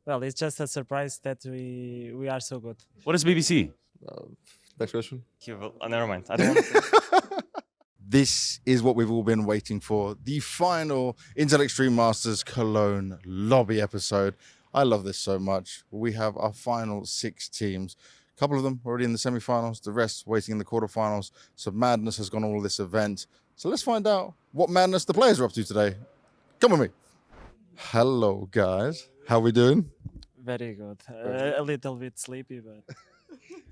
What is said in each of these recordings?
Well, it's just a surprise that we are so good. What is BBC? Next question. Never mind. I don't want to. This is what we've all been waiting for. The final Intel Extreme Masters Cologne lobby episode. I love this so much. We have our final 6 teams. A couple of them already in the semi-finals, the rest waiting in the quarterfinals. So madness has gone all this event. So let's find out what madness the players are up to today. Come with me. Hello, guys. How we doing? Very good. A little bit sleepy, but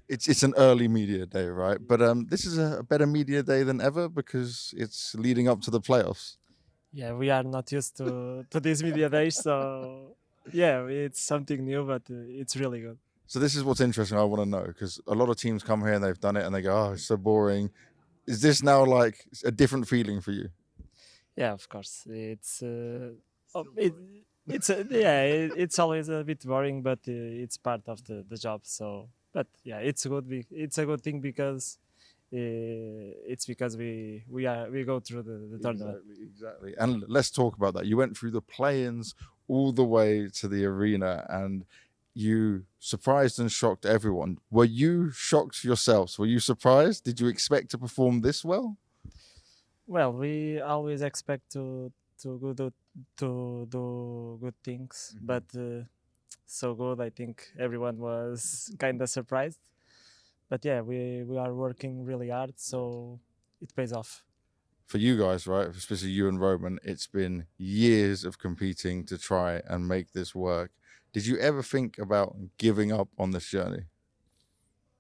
It's an early media day, right? But this is a better media day than ever because it's leading up to the playoffs. yeah, we are not used to these media days, so yeah, it's something new, but it's really good. So this is what's interesting. I want to know because a lot of teams come here and they've done it and they go, "Oh, it's so boring." Is this now like a different feeling for you? Yeah, of course, it's always a bit boring, but it's part of the job. So, but yeah, it's good. It's a good thing because it's because we go through the tournament. Exactly. And let's talk about that. You went through the play-ins all the way to the arena and you surprised and shocked everyone. Were you shocked yourselves? Were you surprised? Did you expect to perform this well? Well, we always expect to do good things, but so good. I think everyone was kind of surprised. But yeah, we are working really hard, so it pays off. For you guys, right, especially you and Roman, it's been years of competing to try and make this work. Did you ever think about giving up on this journey?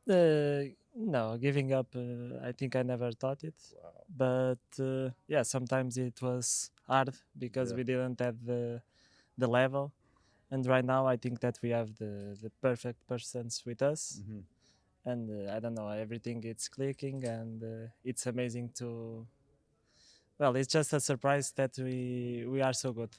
No, giving up. I think I never thought it, but yeah, sometimes it was hard because we didn't have the level, and right now I think that we have the perfect persons with us, and I don't know, everything it's clicking, and it's amazing to. Well, it's just a surprise that we are so good.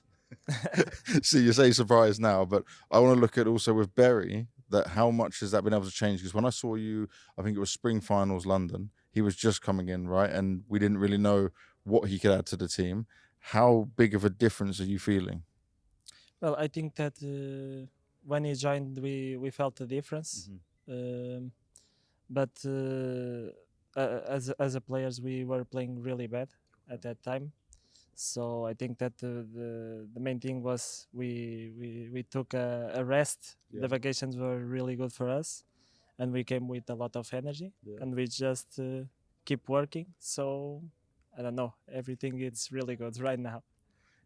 See, you say surprised now, but I want to look at also with Berry that how much has that been able to change? Because when I saw you, I think it was Spring Finals London, he was just coming in, right? And we didn't really know what he could add to the team. How big of a difference are you feeling? Well, I think that when he joined, we felt the difference. But as a players, we were playing really bad at that time. So I think that the main thing was we took a rest. The vacations were really good for us, and we came with a lot of energy, and we just keep working. So I don't know, everything is really good right now.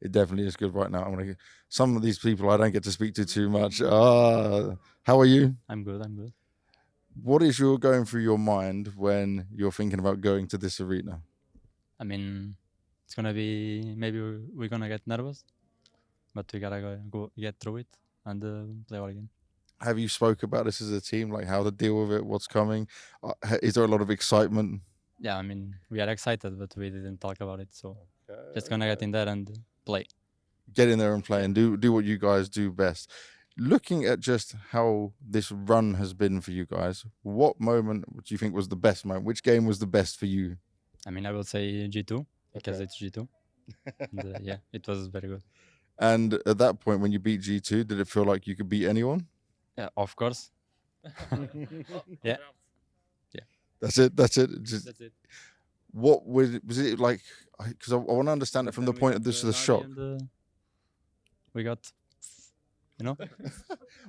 It definitely is good right now. Some of these people I don't get to speak to too much. How are you? I'm good. I'm good. What is going through your mind when you're thinking about going to this arena? I mean, it's gonna be maybe we're gonna get nervous, but we gotta go get through it and play our game. Have you spoke about this as a team, like how to deal with it, what's coming? Is there a lot of excitement? Yeah, I mean, we are excited, but we didn't talk about it, so just gonna get in there and play. Get in there and play and do what you guys do best. Looking at just how this run has been for you guys, what moment do you think was the best moment? Which game was the best for you? I mean, I will say G2 because it's G2. And, yeah, it was very good. And at that point, when you beat G2, did it feel like you could beat anyone? Yeah, of course. Yeah. That's it. That's it. What was it like? Because I want to understand it from the point of this is a shock. We got, you know.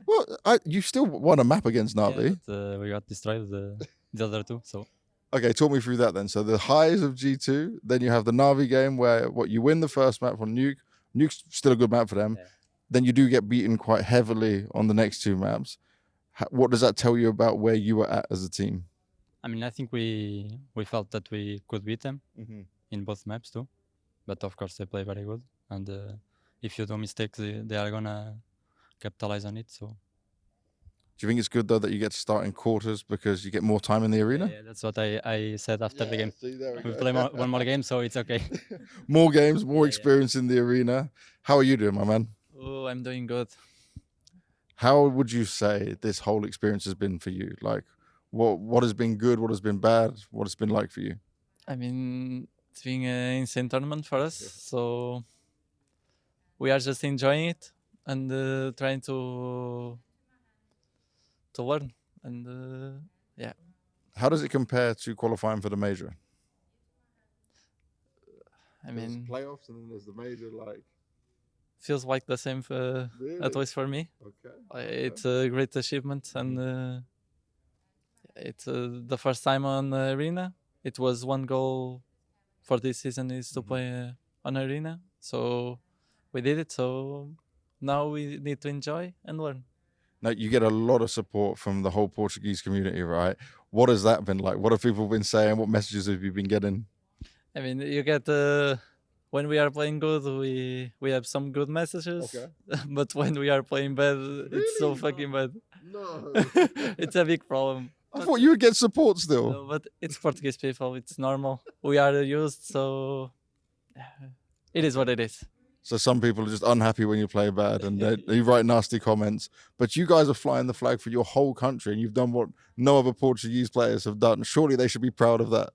Well, you still won a map against Navi. Yeah, but, we got destroyed the other two. So okay, talk me through that then. So the highs of G2, then you have the Navi game where you win the first map on Nuke. Nuke's still a good map for them. Yeah. Then you do get beaten quite heavily on the next 2 maps. What does that tell you about where you were at as a team? I mean, I think we felt that we could beat them in both maps too, but of course they play very good, and if you do mistakes, they are gonna capitalize on it. So, do you think it's good though that you get to start in quarters because you get more time in the arena? Yeah, that's what I said after the game. We play one more game, so it's okay. More games, more experience in the arena. How are you doing, my man? Oh, I'm doing good. How would you say this whole experience has been for you? Like, what has been good? What has been bad? What has been like for you? I mean, it's been an insane tournament for us, so we are just enjoying it. and trying to learn. And yeah, How does it compare to qualifying for the major? I mean, playoffs and then there's the major. Like, feels like the same, at least for me. okay. It's a great achievement, and it's the first time on arena. It was one goal for this season is to play on arena, so we did it. So now we need to enjoy and learn. Now you get a lot of support from the whole Portuguese community, right? What has that been like? What have people been saying? What messages have you been getting? I mean, you get when we are playing good, we have some good messages. Okay. But when we are playing bad, it's so fucking bad. No. It's a big problem. I thought you would get support still. No, but it's Portuguese people. It's normal. We are used, so it is what it is. So some people are just unhappy when you play bad and they write nasty comments. But you guys are flying the flag for your whole country and you've done what no other Portuguese players have done. Surely they should be proud of that.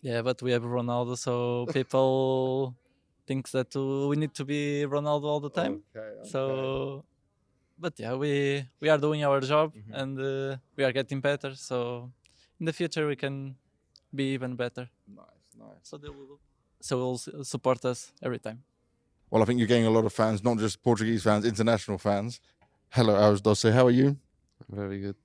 Yeah, but we have Ronaldo, so people think that we need to be Ronaldo all the time. Okay. So, but yeah, we are doing our job and we are getting better. So in the future we can be even better. Nice. So they will support us every time. Well, I think you're getting a lot of fans, not just Portuguese fans, international fans. Hello, Aros. How are you? Very good.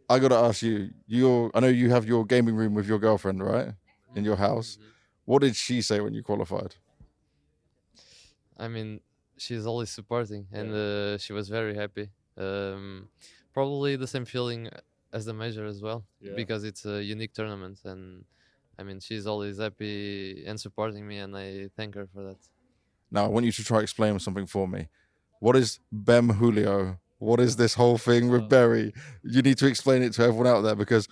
I got to ask you, I know you have your gaming room with your girlfriend, right? In your house. What did she say when you qualified? I mean, she's always supporting, and she was very happy. Probably the same feeling as the major as well, because it's a unique tournament, and I mean, she's always happy and supporting me, and I thank her for that. Now, I want you to try explain something for me. What is Bem Julio? What is this whole thing with Berry? You need to explain it to everyone out there because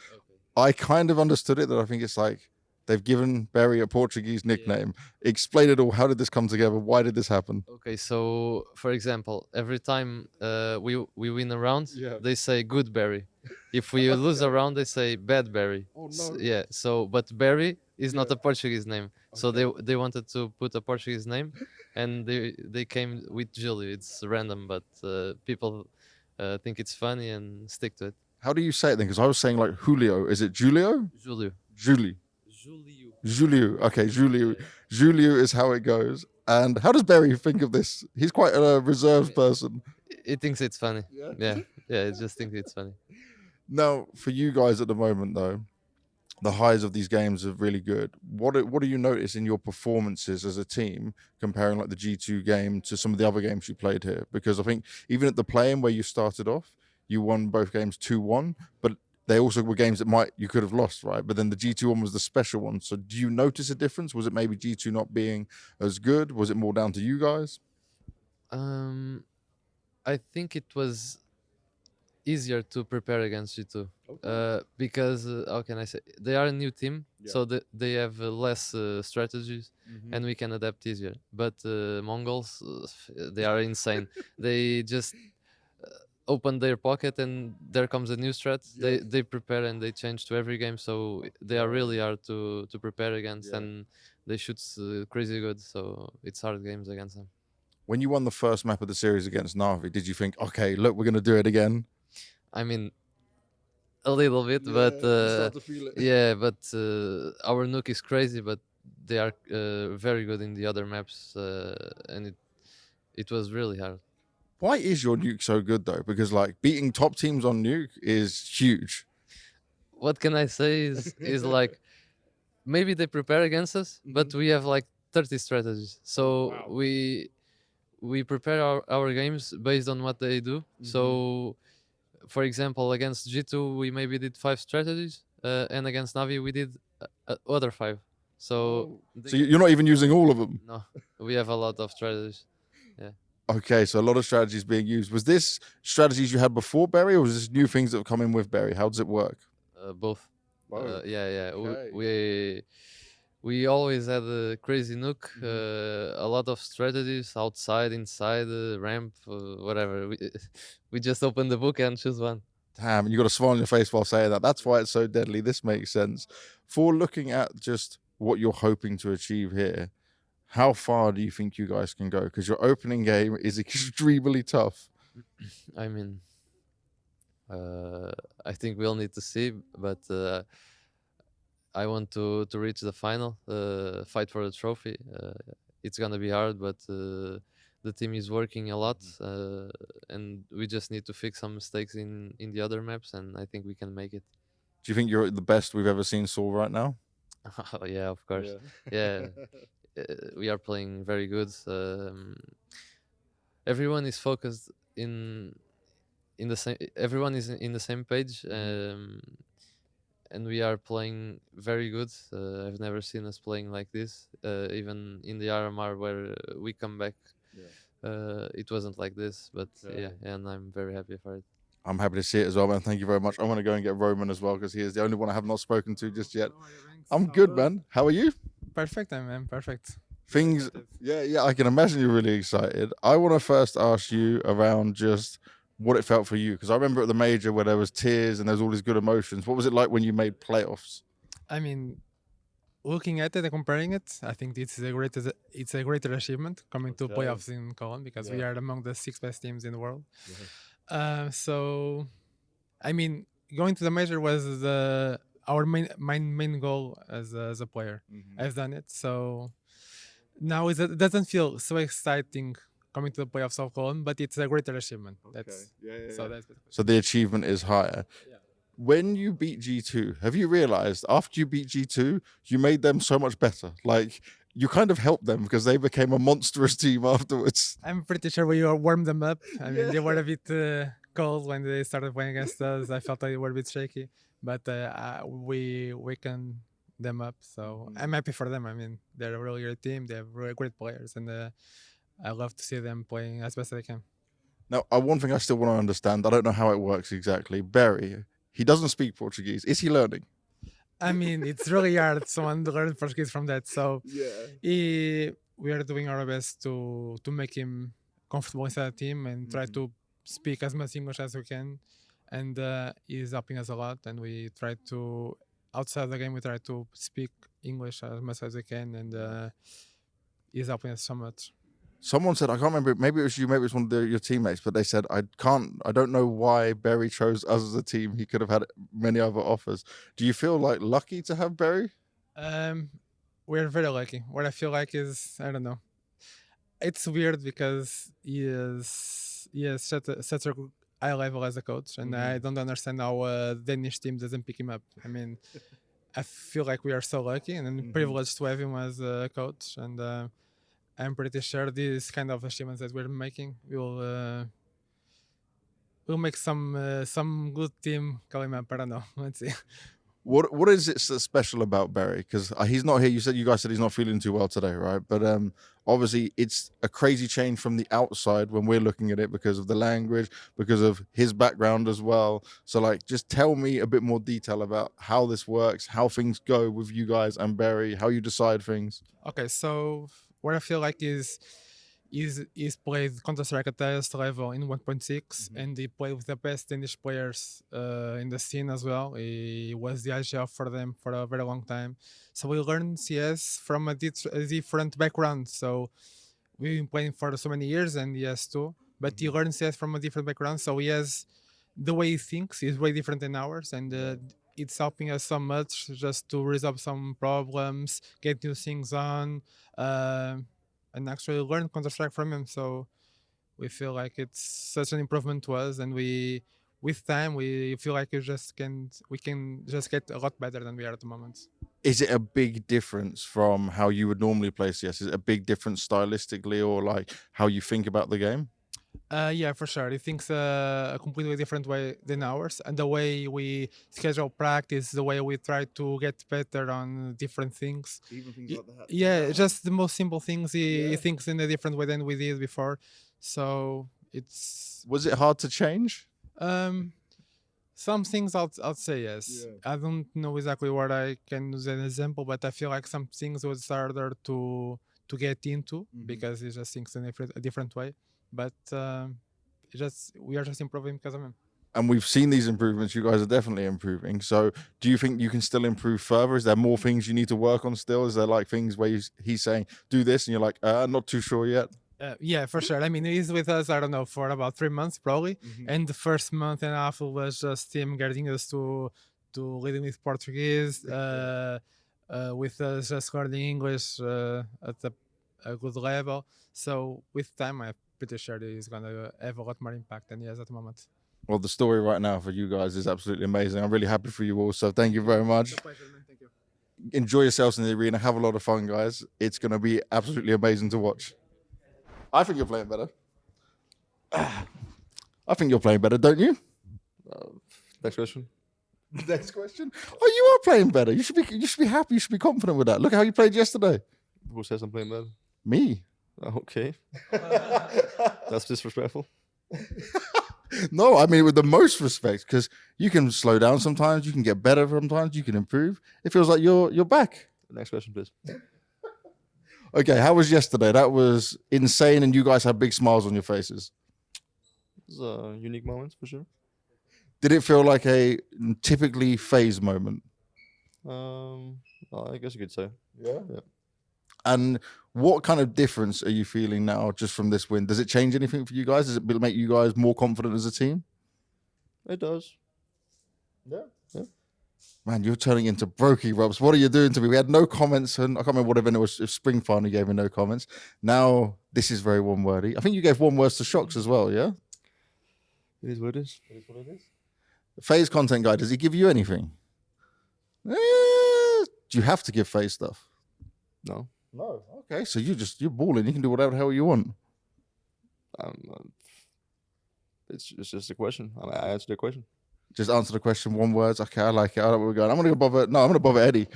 I kind of understood it, that I think it's like they've given Berry a Portuguese nickname. Explain it all. How did this come together? Why did this happen? Okay, so for example, every time we win a round, they say good Berry. If we lose a round, they say bad Berry. Oh, no. Yeah, so but Berry is not a Portuguese name. So they wanted to put a Portuguese name, and they came with Julio. It's random, but people think it's funny and stick to it. How do you say it then? Because I was saying like Julio. Is it Julio? Julio. Julie. Julio. Okay, Julio. Julio is how it goes. And how does Berry think of this? He's quite a reserved person. He thinks it's funny. Yeah. He just thinks it's funny. Now, for you guys at the moment, though, the highs of these games are really good. What do you notice in your performances as a team comparing like the G2 game to some of the other games you played here? Because I think even at the play-in where you started off, you won both games 2-1, but they also were games that you could have lost, right? But then the G2 one was the special one. So do you notice a difference? Was it maybe G2 not being as good? Was it more down to you guys? I think it was easier to prepare against G2 because how can I say, they are a new team, so they have less strategies and we can adapt easier. But Mongols, they are insane. They just open their pocket and there comes a new strat. They prepare and they change to every game, so they are really hard to prepare against, and they shoot crazy good, so it's hard games against them. When you won the first map of the series against Na'Vi, did you think, okay, look, we're going to do it again? I mean, a little bit, but but our nuke is crazy, but they are very good in the other maps, and it was really hard. Why is your nuke so good though? Because like beating top teams on nuke is huge. What can I say is like maybe they prepare against us, but we have like 30 strategies, so we prepare our games based on what they do. So for example, against G2 we maybe did 5 strategies, and against Na'Vi we did other 5. So you're not even using all of them? No, we have a lot of strategies. Okay, so a lot of strategies being used. Was this strategies you had before Berry, or was this new things that have come in with Berry? How does it work? Both. We always had a crazy nuke, a lot of strategies, outside, inside, ramp, whatever. We just open the book and choose one. Damn, you got a smile on your face while saying that. That's why it's so deadly. This makes sense. For looking at just what you're hoping to achieve here, How far do you think you guys can go? Because your opening game is extremely tough. I mean, I think we'll need to see, but I want to reach the final, fight for the trophy. It's gonna be hard, but the team is working a lot, and we just need to fix some mistakes in the other maps, and I think we can make it. Do you think you're the best we've ever seen Saul right now? Yeah, of course. Yeah, we are playing very good. Everyone is focused in the same. Everyone is in the same page, and we are playing very good. I've never seen us playing like this. Even in the RMR where we come back, it wasn't like this. But yeah, and I'm very happy for it. I'm happy to see it as well, man. Thank you very much. I want to go and get Roman as well because he is the only one I have not spoken to just yet. I'm good, man. How are you? Perfect, man. Perfect. Things, yeah, I can imagine you're really excited. I want to first ask you around just what it felt for you, because I remember at the major where there was tears and there's all these good emotions. What was it like when you made playoffs? I mean, looking at it and comparing it, I think it's a greater achievement coming to playoffs in Cologne because we are among the 6 best teams in the world. So, I mean, going to the major was our main goal as a player. I've done it, so now it doesn't feel so exciting coming to the playoffs of Cologne, but it's a greater achievement. So the achievement is higher. Yeah. When you beat G2, have you realized after you beat G2, you made them so much better? Like, you kind of helped them because they became a monstrous team afterwards. I'm pretty sure we warmed them up. I mean, they were a bit cold when they started playing against us. I felt they were a bit shaky, but we wakened them up. So I'm happy for them. I mean, they're a really great team. They have really great players, and I love to see them playing as best as they can. Now, one thing I still want to understand, I don't know how it works exactly. Barry, he doesn't speak Portuguese. Is he learning? I mean, it's really hard someone to learn Portuguese from that. So we are doing our best to make him comfortable inside the team and try to speak as much English as we can. And he's helping us a lot. And we try to, outside the game, we try to speak English as much as we can. And he's helping us so much. Someone said, I can't remember, maybe it was you, maybe it was one of your teammates, but they said, I don't know why Barry chose us as a team. He could have had many other offers. Do you feel like lucky to have Barry? We're very lucky. What I feel like is, I don't know. It's weird because he is such a high level as a coach, and I don't understand how Danish team doesn't pick him up. I mean, I feel like we are so lucky and privileged to have him as a coach, and I'm pretty sure these kind of achievements that we're making will make some good team call him up. I don't know. Let's see. What is it so special about Barry? Because he's not here. You guys said he's not feeling too well today, right? But obviously it's a crazy change from the outside when we're looking at it because of the language, because of his background as well. So like, just tell me a bit more detail about how this works, how things go with you guys and Barry, how you decide things. Okay, so what I feel like is played Counter-Strike at the highest level in 1.6, and he played with the best Danish players in the scene as well. He was the IGL for them for a very long time. So we learned CS from a different background. So we've been playing for so many years, and he has too. But he learned CS from a different background. So he has, the way he thinks is way different than ours, and it's helping us so much just to resolve some problems, get new things on, and actually learn Counter-Strike from him. So we feel like it's such an improvement to us, and with time we feel like we can just get a lot better than we are at the moment. Is it a big difference from how you would normally play CS? Is it a big difference stylistically or like how you think about the game? Yeah, for sure. He thinks a completely different way than ours, and the way we schedule practice, the way we try to get better on different things. Even things like that. Yeah, just the most simple things. He thinks in a different way than we did before. So it's. Was it hard to change? Some things I'll say yes. I don't know exactly what I can use as an example, but I feel like some things was harder to get into because he just thinks in a different way. But we are just improving because of him. And we've seen these improvements. You guys are definitely improving. So do you think you can still improve further? Is there more things you need to work on still? Is there like things where he's saying, do this, and you're like, I'm not too sure yet? Yeah, for sure. I mean, he's with us, I don't know, for about 3 months probably. And the first month and a half was just him getting us to leading with Portuguese, with us just learning English at a good level. So with time, I'm pretty sure that he's going to have a lot more impact than he has at the moment. Well, the story right now for you guys is absolutely amazing. I'm really happy for you all. So thank you very much. It's a pleasure, man. Thank you. Enjoy yourselves in the arena. Have a lot of fun, guys. It's going to be absolutely amazing to watch. I think you're playing better. I think you're playing better, don't you? Next question. Next question. Oh, you are playing better. You should be happy. You should be confident with that. Look how you played yesterday. Who says I'm playing better? Me. Okay. That's disrespectful. No, I mean with the most respect, because you can slow down sometimes, you can get better sometimes, you can improve. It feels like you're back. Next question, please. Okay, how was yesterday? That was insane, and you guys had big smiles on your faces. It was a unique moment for sure. Did it feel like a typically FaZe moment? I guess you could say. Yeah. And what kind of difference are you feeling now just from this win? Does it change anything for you guys? Does it make you guys more confident as a team? It does. Yeah. Man, you're turning into broky, ropz. What are you doing to me? We had no comments, and I can't remember what event it was. If Spring finally gave me no comments. Now this is very one-wordy. I think you gave one words to Shocks as well, yeah? It is what it is. FaZe content guy, does he give you anything? Do you have to give FaZe stuff? No. No. Okay, so you're balling. You can do whatever the hell you want. It's just a question. I answered the question. Just answer the question, one word. Okay, I like it. I know where we're going. I'm gonna bother Eddie.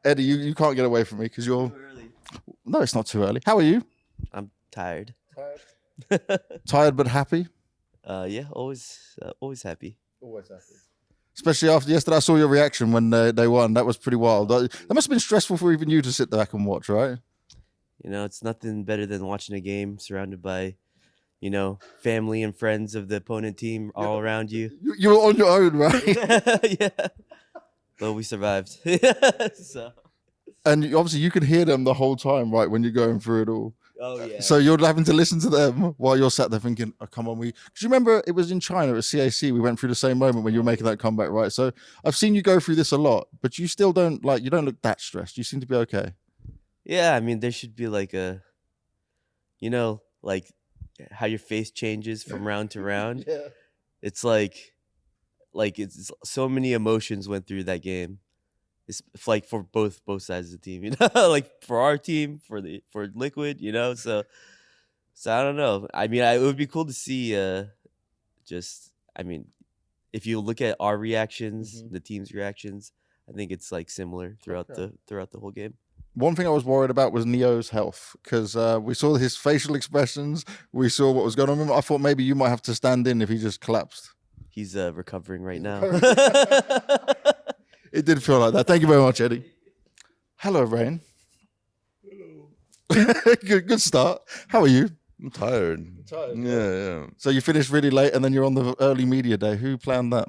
Eddie, you can't get away from me because you're. No, it's not too early. How are you? I'm tired. Tired but happy. Yeah, always happy. Always happy. Especially after yesterday, I saw your reaction when they won. That was pretty wild. That must have been stressful for even you to sit back and watch, right? You know, it's nothing better than watching a game surrounded by, you know, family and friends of the opponent team all around you. You were on your own, right? Yeah. But we survived. So. And obviously you can hear them the whole time, right, when you're going through it all. Oh, yeah. So you're having to listen to them while you're sat there thinking, oh, come on. Because you remember it was in China at CAC, we went through the same moment when you were making that comeback, right? So I've seen you go through this a lot, but you still don't look that stressed. You seem to be okay. Yeah, I mean, there should be like a, you know, like how your face changes from round to round. Yeah. It's like it's so many emotions went through that game. It's like for both sides of the team, you know, like for our team, for Liquid, you know. So I don't know. I mean, it would be cool to see. I mean, if you look at our reactions, the team's reactions, I think it's like similar throughout the whole game. One thing I was worried about was Neo's health because we saw his facial expressions. We saw what was going on with him. I thought maybe you might have to stand in if he just collapsed. He's recovering right now. It did feel like that. Thank you very much, Eddie. Hello, Rain. Hello. Good start. How are you? I'm tired. Yeah. So you finished really late and then you're on the early media day. Who planned that?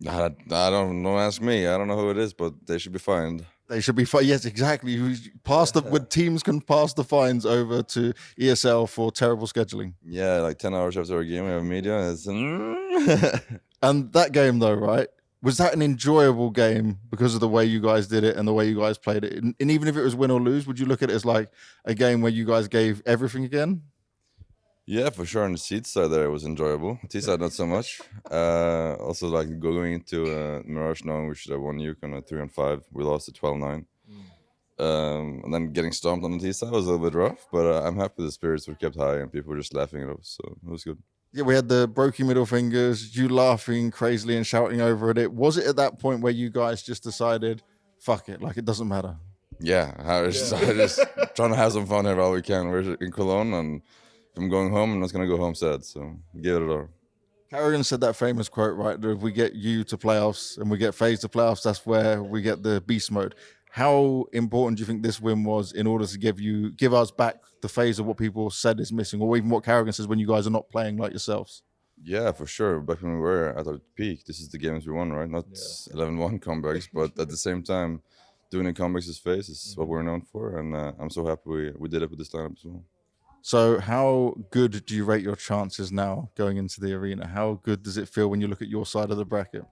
I don't ask me. I don't know who it is, but they should be fined. They should be fined. Yes, exactly. When teams can pass the fines over to ESL for terrible scheduling. Yeah, like 10 hours after a game, we have media. And that game, though, right? Was that an enjoyable game because of the way you guys did it and the way you guys played it? And even if it was win or lose, would you look at it as like a game where you guys gave everything again? Yeah, for sure. On the seats side there, it was enjoyable. T side, not so much. Also, like going into Mirage knowing we should have won Yukon at 3-5. We lost at 12-9. And then getting stomped on the T side was a little bit rough, but I'm happy the spirits were kept high and people were just laughing at us, so it was good. Yeah, we had the broky middle fingers, you laughing crazily and shouting over at it. Was it at that point where you guys just decided, fuck it, like it doesn't matter? Yeah, I was just trying to have some fun here all we can. We're in Cologne, and if I'm going home, I'm not going to go home sad, so give it a all. Carrigan said that famous quote, right, that if we get you to playoffs and we get FaZe to playoffs, that's where we get the beast mode. How important do you think this win was in order to give us back the phase of what people said is missing, or even what Carrigan says when you guys are not playing like yourselves? Yeah, for sure. Back when we were at our peak, this is the games we won, right? Not 11-1 comebacks, but at the same time, doing the comebacks as FaZe is what we're known for, and I'm so happy we did it with this lineup as well. So how good do you rate your chances now going into the arena? How good does it feel when you look at your side of the bracket?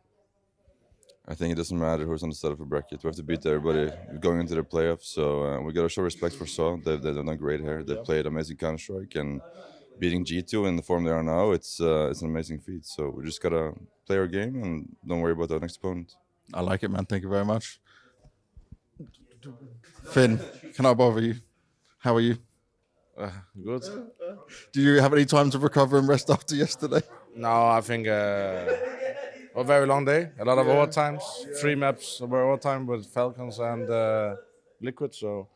I think it doesn't matter who's on the side of the bracket. We have to beat everybody going into the playoffs, so we got to show respect for Saw. They've done great here. They played amazing Counter-Strike, and beating G2 in the form they are now, it's an amazing feat. So we just got to play our game and don't worry about our next opponent. I like it, man. Thank you very much. Finn, can I bother you? How are you? Good. Do you have any time to recover and rest after yesterday? No, I think a very long day. A lot of overtimes. 3 maps over overtime with Falcons and Liquid, so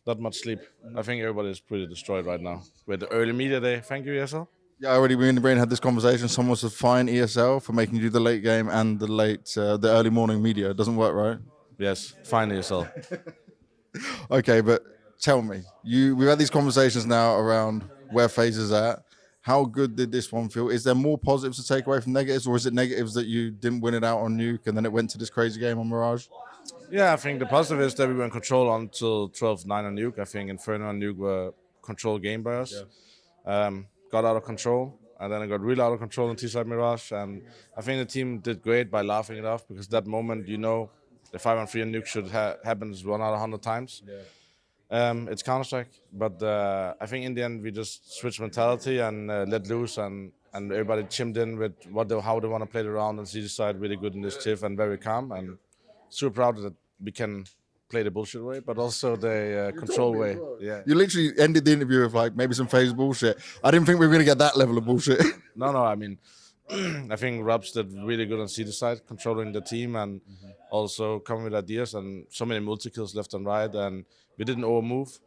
not much sleep. I think everybody is pretty destroyed right now. With the early media day. Thank you, ESL. Yeah, already we in the brain had this conversation. Someone was to fine ESL for making you do the late game and the early morning media. It doesn't work, right? Yes, fine ESL. Okay, but tell me, we've had these conversations now around where FaZe is at. How good did this one feel? Is there more positives to take away from negatives, or is it negatives that you didn't win it out on Nuke and then it went to this crazy game on Mirage? Yeah, I think the positive is that we were in control until 12-9 on Nuke. I think Inferno and Nuke were controlled game by us. Got out of control, and then it got really out of control in T-side Mirage. And I think the team did great by laughing it off, because that moment, the 5-on-3 on Nuke should happen 1 out of 100 times. It's Counter-Strike, but I think in the end we just switched mentality and let loose, and everybody chimed in with how they want to play the round, and C-side really good initiative and very calm, and super proud that we can play the bullshit way, but also the control way. Yeah. You literally ended the interview with like maybe some FaZe bullshit. I didn't think we were going to get that level of bullshit. No, I mean, I think ropz did really good on C-side, controlling the team and also coming with ideas, and so many multi-kills left and right, and we didn't overmove.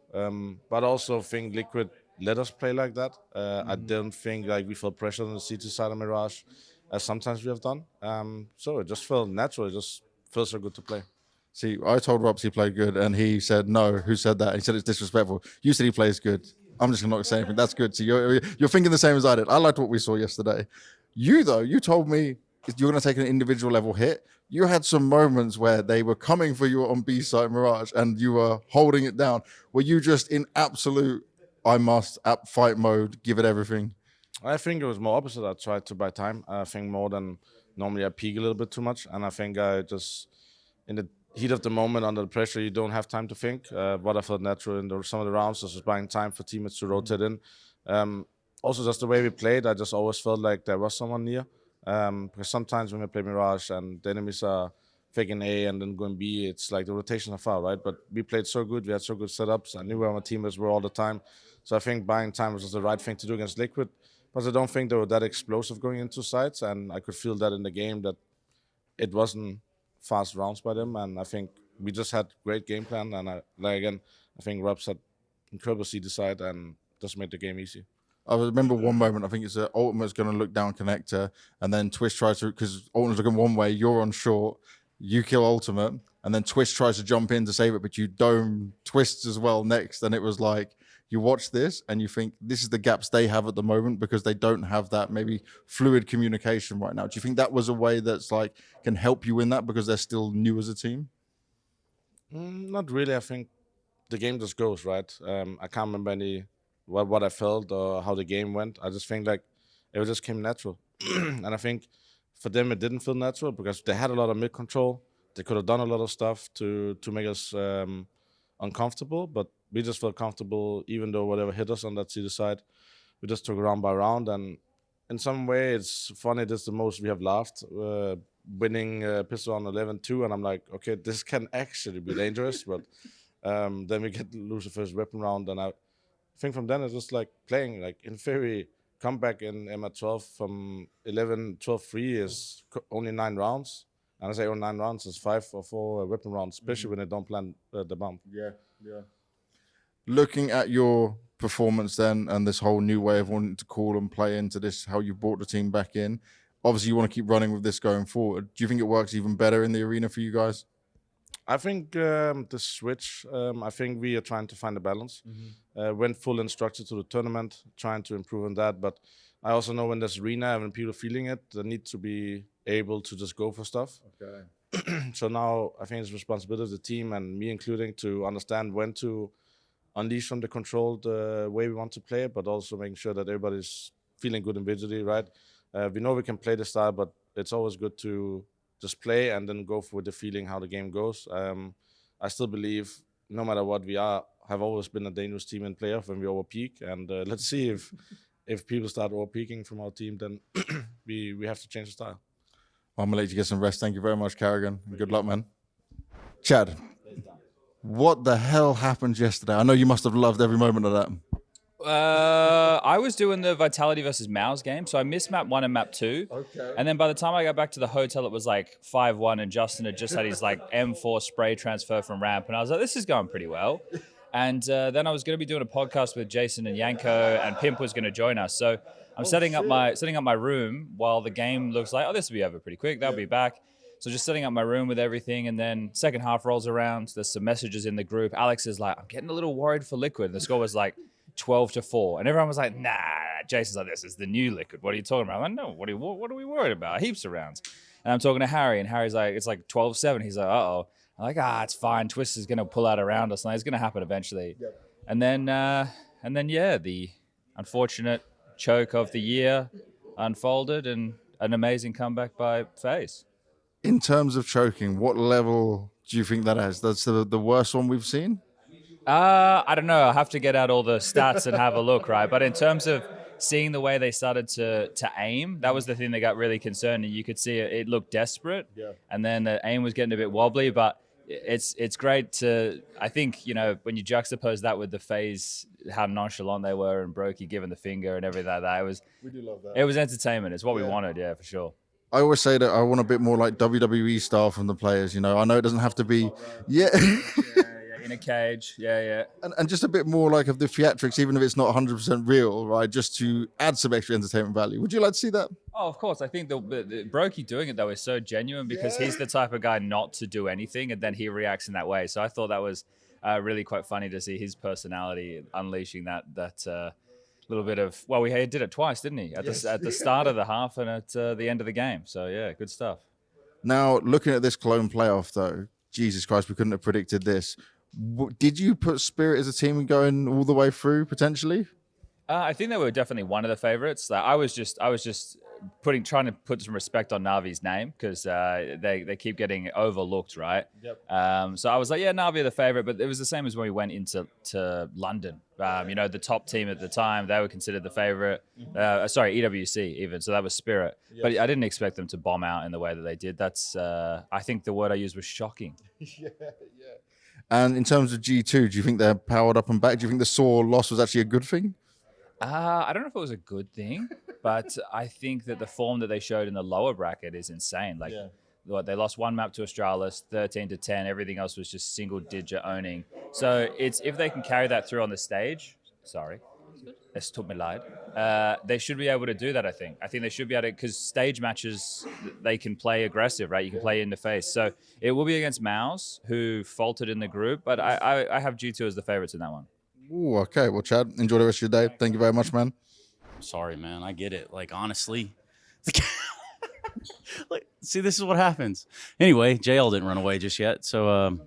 But also think Liquid let us play like that. I don't think like we felt pressure on the CT side of Mirage, as sometimes we have done. So it just felt natural. It just feels so good to play. See, I told ropz he played good, and he said, no, who said that? He said it's disrespectful. You said he plays good. I'm just not saying anything. That's good. So you're thinking the same as I did. I liked what we saw yesterday. You, though, you told me you're going to take an individual level hit. You had some moments where they were coming for you on B side Mirage, and you were holding it down. Were you just in absolute, I must, fight mode, give it everything? I think it was more opposite. I tried to buy time. I think more than normally I peak a little bit too much, and I think I just, in the heat of the moment, under the pressure, you don't have time to think. What I felt natural in some of the rounds was just buying time for teammates to rotate in. Also, just the way we played, I just always felt like there was someone near. Because sometimes when we play Mirage and the enemies are faking A and then going B, it's like the rotations are far, right? But we played so good, we had so good setups. I knew where my teammates were all the time. So I think buying time was just the right thing to do against Liquid. But I don't think they were that explosive going into sides, and I could feel that in the game that it wasn't fast rounds by them. And I think we just had great game plan. And I think ropz had incredible CT side and just made the game easy. I remember one moment, I think it's Ultimate's going to look down connector, and then Twist tries to, because Ultimate's looking one way, you're on short, you kill Ultimate, and then Twist tries to jump in to save it, but you dome Twist as well next. And it was like, you watch this and you think this is the gaps they have at the moment, because they don't have that maybe fluid communication right now. Do you think that was a way that's like can help you in that, because they're still new as a team? Not really. I think the game just goes, right? I can't remember what I felt or how the game went. I just think like it just came natural. And I think for them it didn't feel natural, because they had a lot of mid control. They could have done a lot of stuff to make us uncomfortable, but we just felt comfortable even though whatever hit us on that CT side. We just took round by round, and in some way it's funny, this is the most we have laughed, winning pistol on 11-2, and I'm like, okay, this can actually be dangerous, but then we lose the first weapon round, and I think from then it's just like playing like in theory. Comeback in MA12 from 11-12-3 is only 9 rounds. And I say only 9 rounds is 5 or 4 weapon rounds, especially when they don't plan the bomb. Yeah. Looking at your performance then, and this whole new way of wanting to call and play into this, how you brought the team back in, obviously you want to keep running with this going forward. Do you think it works even better in the arena for you guys? I think the switch, I think we are trying to find a balance. Went full in structure to the tournament, trying to improve on that. But I also know when there's arena and when people are feeling it, they need to be able to just go for stuff. Okay. So now I think it's responsibility of the team and me including to understand when to unleash from the controlled way we want to play it, but also making sure that everybody's feeling good individually, right? We know we can play the style, but it's always good to just play and then go with the feeling how the game goes. I still believe no matter what we have always been a dangerous team in playoff when we over peak, and let's see if people start over peaking from our team, then we have to change the style. I'm gonna let you get some rest. Thank you very much, Carrigan. Good luck, man. Chad, what the hell happened yesterday? I know you must have loved every moment of that. I was doing the Vitality versus MOUZ game, so I missed map 1 and map 2. Okay. And then by the time I got back to the hotel, it was like 5-1, and Justin had just had his like M4 spray transfer from ramp, and I was like, this is going pretty well. And then I was going to be doing a podcast with Jason and Yanko, and Pimp was going to join us. So I'm setting up my room while the game looks like, oh, this will be over pretty quick. They'll be back. So just setting up my room with everything, and then second half rolls around. There's some messages in the group. Alex is like, I'm getting a little worried for Liquid. And the score was like 12-4, and everyone was like, nah. Jason's like, this is the new Liquid. What are you talking about? I'm like, no, what are we worried about? Heaps of rounds. And I'm talking to Harry, and Harry's like, it's like 12-7. He's like, uh-oh. I'm like, it's fine. Twist is going to pull out around us. And it's going to happen eventually. Yep. And then, yeah, the unfortunate choke of the year unfolded, and an amazing comeback by FaZe. In terms of choking, what level do you think that is? That's the worst one we've seen? I don't know. I have to get out all the stats and have a look, right? But in terms of seeing the way they started to aim, that was the thing that got really concerned. And you could see it looked desperate. Yeah. And then the aim was getting a bit wobbly, but it's great to, I think, you know, when you juxtapose that with the FaZe, how nonchalant they were, and broky giving the finger and everything like that, we do love that. It was entertainment. It's what we wanted, yeah, for sure. I always say that I want a bit more like WWE style from the players, you know. I know it doesn't have to be, In a cage, yeah. And just a bit more like of the theatrics, even if it's not 100% real, right? Just to add some extra entertainment value. Would you like to see that? Oh, of course. I think the broky doing it, though, is so genuine, because he's the type of guy not to do anything, and then he reacts in that way. So I thought that was really quite funny to see his personality unleashing that little bit of, well, he did it twice, didn't he? At the start of the half and at the end of the game. So, yeah, good stuff. Now, looking at this Cologne playoff, though, Jesus Christ, we couldn't have predicted this. Did you put Spirit as a team going all the way through, potentially? I think they were definitely one of the favorites. I was just trying to put some respect on Navi's name, because they keep getting overlooked, right? Yep. So I was like, yeah, Navi are the favorite, but it was the same as when we went into London. You know, the top team at the time, they were considered the favorite. Sorry, EWC even. So that was Spirit. Yes. But I didn't expect them to bomb out in the way that they did. That's I think the word I used was shocking. Yeah. And in terms of G2, do you think they're powered up and back? Do you think the sore loss was actually a good thing? I don't know if it was a good thing, but I think that the form that they showed in the lower bracket is insane. Like, they lost one map to Astralis, 13-10. Everything else was just single-digit owning. So if they can carry that through on the stage, es tut mir leid, they should be able to do that, I think. I think they should be able to, because stage matches, they can play aggressive, right? You can play in the face. So it will be against MOUZ, who faltered in the group, but I have G2 as the favorites in that one. Ooh, okay. Well, Chad, enjoy the rest of your day. Thank you very much, man. Sorry, man. I get it. Like, honestly. Like, see, this is what happens. Anyway, JL didn't run away just yet, so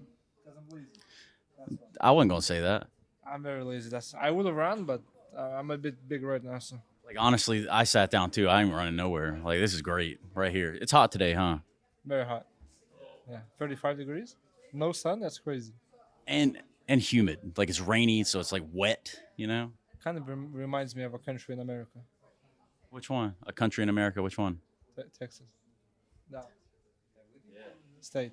I wasn't going to say that. I'm very lazy. I would have run, but I'm a bit big right now. So. Like, honestly, I sat down, too. I ain't running nowhere. Like, this is great right here. It's hot today, huh? Very hot. Yeah, 35 degrees. No sun. That's crazy. And humid. Like, it's rainy, so it's, like, wet, you know? Kind of reminds me of a country in America. Which one? A country in America? Which one? Texas. No. State.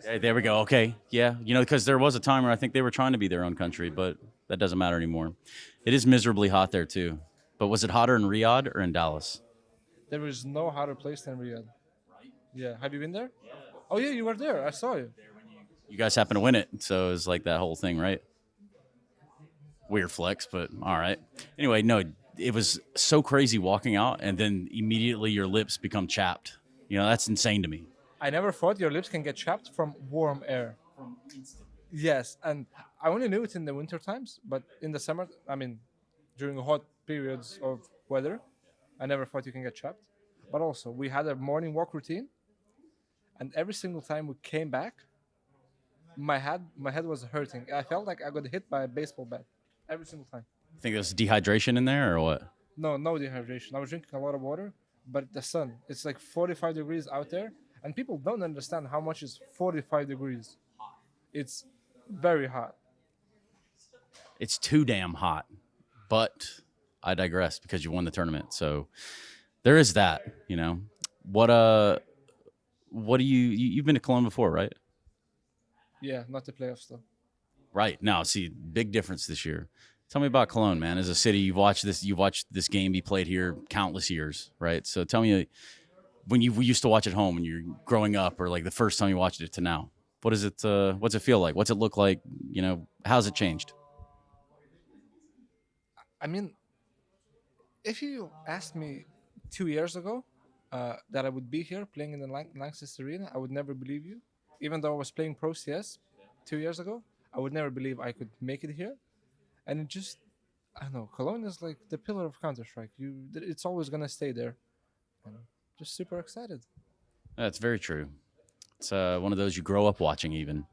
Yeah, there we go. Okay. Yeah. You know, because there was a time where I think they were trying to be their own country, but that doesn't matter anymore. It is miserably hot there, too. But was it hotter in Riyadh or in Dallas? There is no hotter place than Riyadh. Yeah. Have you been there? Oh, yeah, you were there. I saw you. You guys happen to win it, so it's like that whole thing, right? Weird flex, but all right. Anyway, no, it was so crazy walking out, and then immediately your lips become chapped. You know, that's insane to me. I never thought your lips can get chapped from warm air. Yes, and I only knew it in the winter times, but in the summer, I mean, during hot periods of weather, I never thought you can get trapped. But also, we had a morning walk routine, and every single time we came back, my head was hurting. I felt like I got hit by a baseball bat every single time. Think there's dehydration in there or what? No dehydration. I was drinking a lot of water, but the sun, it's like 45 degrees out there, and people don't understand how much is 45 degrees. It's very hot. It's too damn hot. But I digress because you won the tournament. So there is that, you know. What do you've been to Cologne before, right? Yeah, not the playoffs though. Right. Now, see, big difference this year. Tell me about Cologne, man. As a city, you've watched this game be played here countless years, right? So tell me, when you used to watch at home when you're growing up, or like the first time you watched it to now, what is it? What's it feel like? What's it look like? You know, how's it changed? I mean, if you asked me 2 years ago that I would be here playing in the Lanxess Arena, I would never believe you. Even though I was playing Pro CS 2 years ago, I would never believe I could make it here. And it just, I don't know, Cologne is like the pillar of Counter-Strike. It's always gonna stay there. And just super excited. That's very true. It's one of those you grow up watching, even.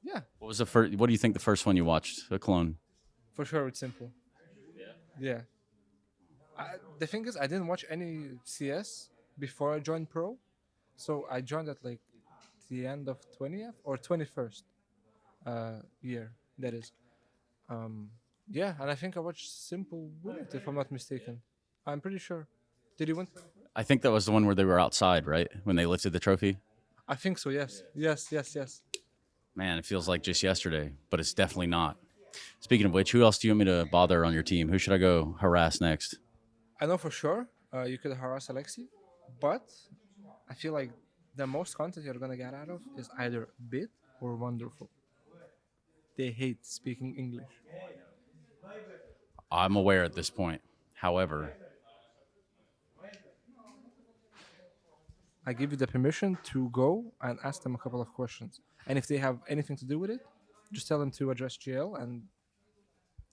Yeah. What was the first? What do you think the first one you watched, Cologne? For sure, it's simple. Yeah. The thing is, I didn't watch any CS before I joined Pro. So I joined at like the end of 20th or 21st year, that is. Yeah, and I think I watched Simple win it, if I'm not mistaken. I'm pretty sure. Did he win? I think that was the one where they were outside, right? When they lifted the trophy? I think so, yes. Yes. Man, it feels like just yesterday, but it's definitely not. Speaking of which, who else do you want me to bother on your team? Who should I go harass next? I know for sure you could harass Alexi, but I feel like the most content you're gonna get out of is either Bit or Wonderful. They hate speaking English. I'm aware at this point. However, I give you the permission to go and ask them a couple of questions. And if they have anything to do with it, just tell them to address GL and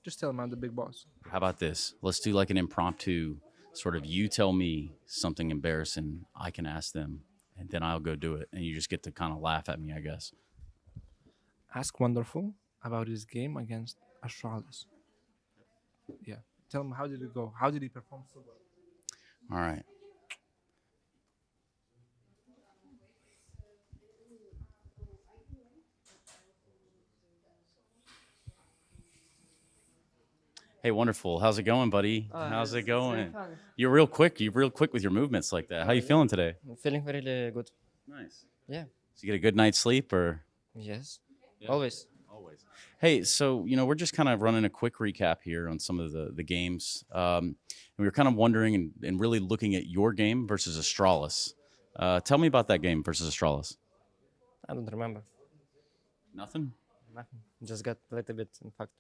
just tell them I'm the big boss. how about this? Let's do like an impromptu sort of you tell me something embarrassing, I can ask them, and then I'll go do it. And you just get to kind of laugh at me, I guess. Ask Wonderful about his game against Astralis. Yeah. Tell him how did it go? How did he perform so well? All right. Hey, Wonderful. How's it going, buddy? How's it going? You're real quick. You're real quick with your movements like that. How you feeling today? I'm feeling really good. Nice. Yeah. Did you get a good night's sleep or? Yes. Yeah. Always. Always. Hey, so, you know, we're just kind of running a quick recap here on some of the games. And we were kind of wondering and really looking at your game versus Astralis. Tell me about that game versus Astralis. I don't remember. Nothing? Nothing. Just got a little bit, in fact.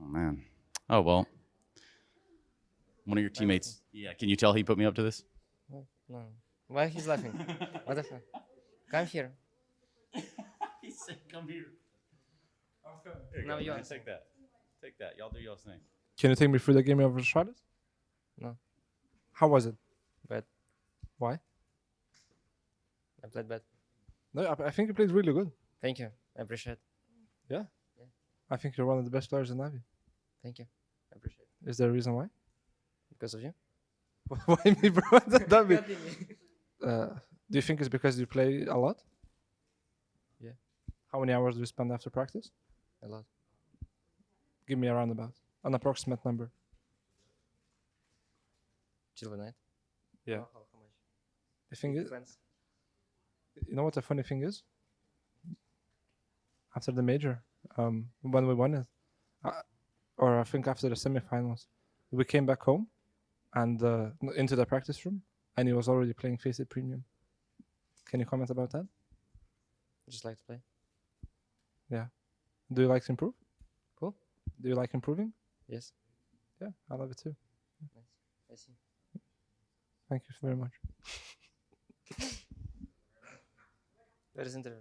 Oh, man. Oh, well. One of your teammates. Yeah, can you tell he put me up to this? No. Why he's laughing? What the fuck? Come here. He said, come here. Now you take that. Take that. Y'all do y'all's thing. Can you take me through the game of Astralis? No. How was it? Bad. Why? I played bad. No, I think you played really good. Thank you. I appreciate. Yeah? Yeah. I think you're one of the best players in Navi. Thank you. I appreciate. Is there a reason why? Because of you. Why me, bro? Do you think it's because you play a lot? Yeah. How many hours do you spend after practice? A lot. Give me a roundabout, an approximate number. Till the night. Yeah. How much? The thing is, Depends. you know what the funny thing is? After the major, when we won it, or I think after the semifinals, we came back home and into the practice room, and he was already playing FaZe Premium. Can you comment about that? Just like to play. Yeah. Do you like to improve? Cool. Do you like improving? Yes. Yeah, I love it too. Nice. I see. Thank you very much. Where is interview?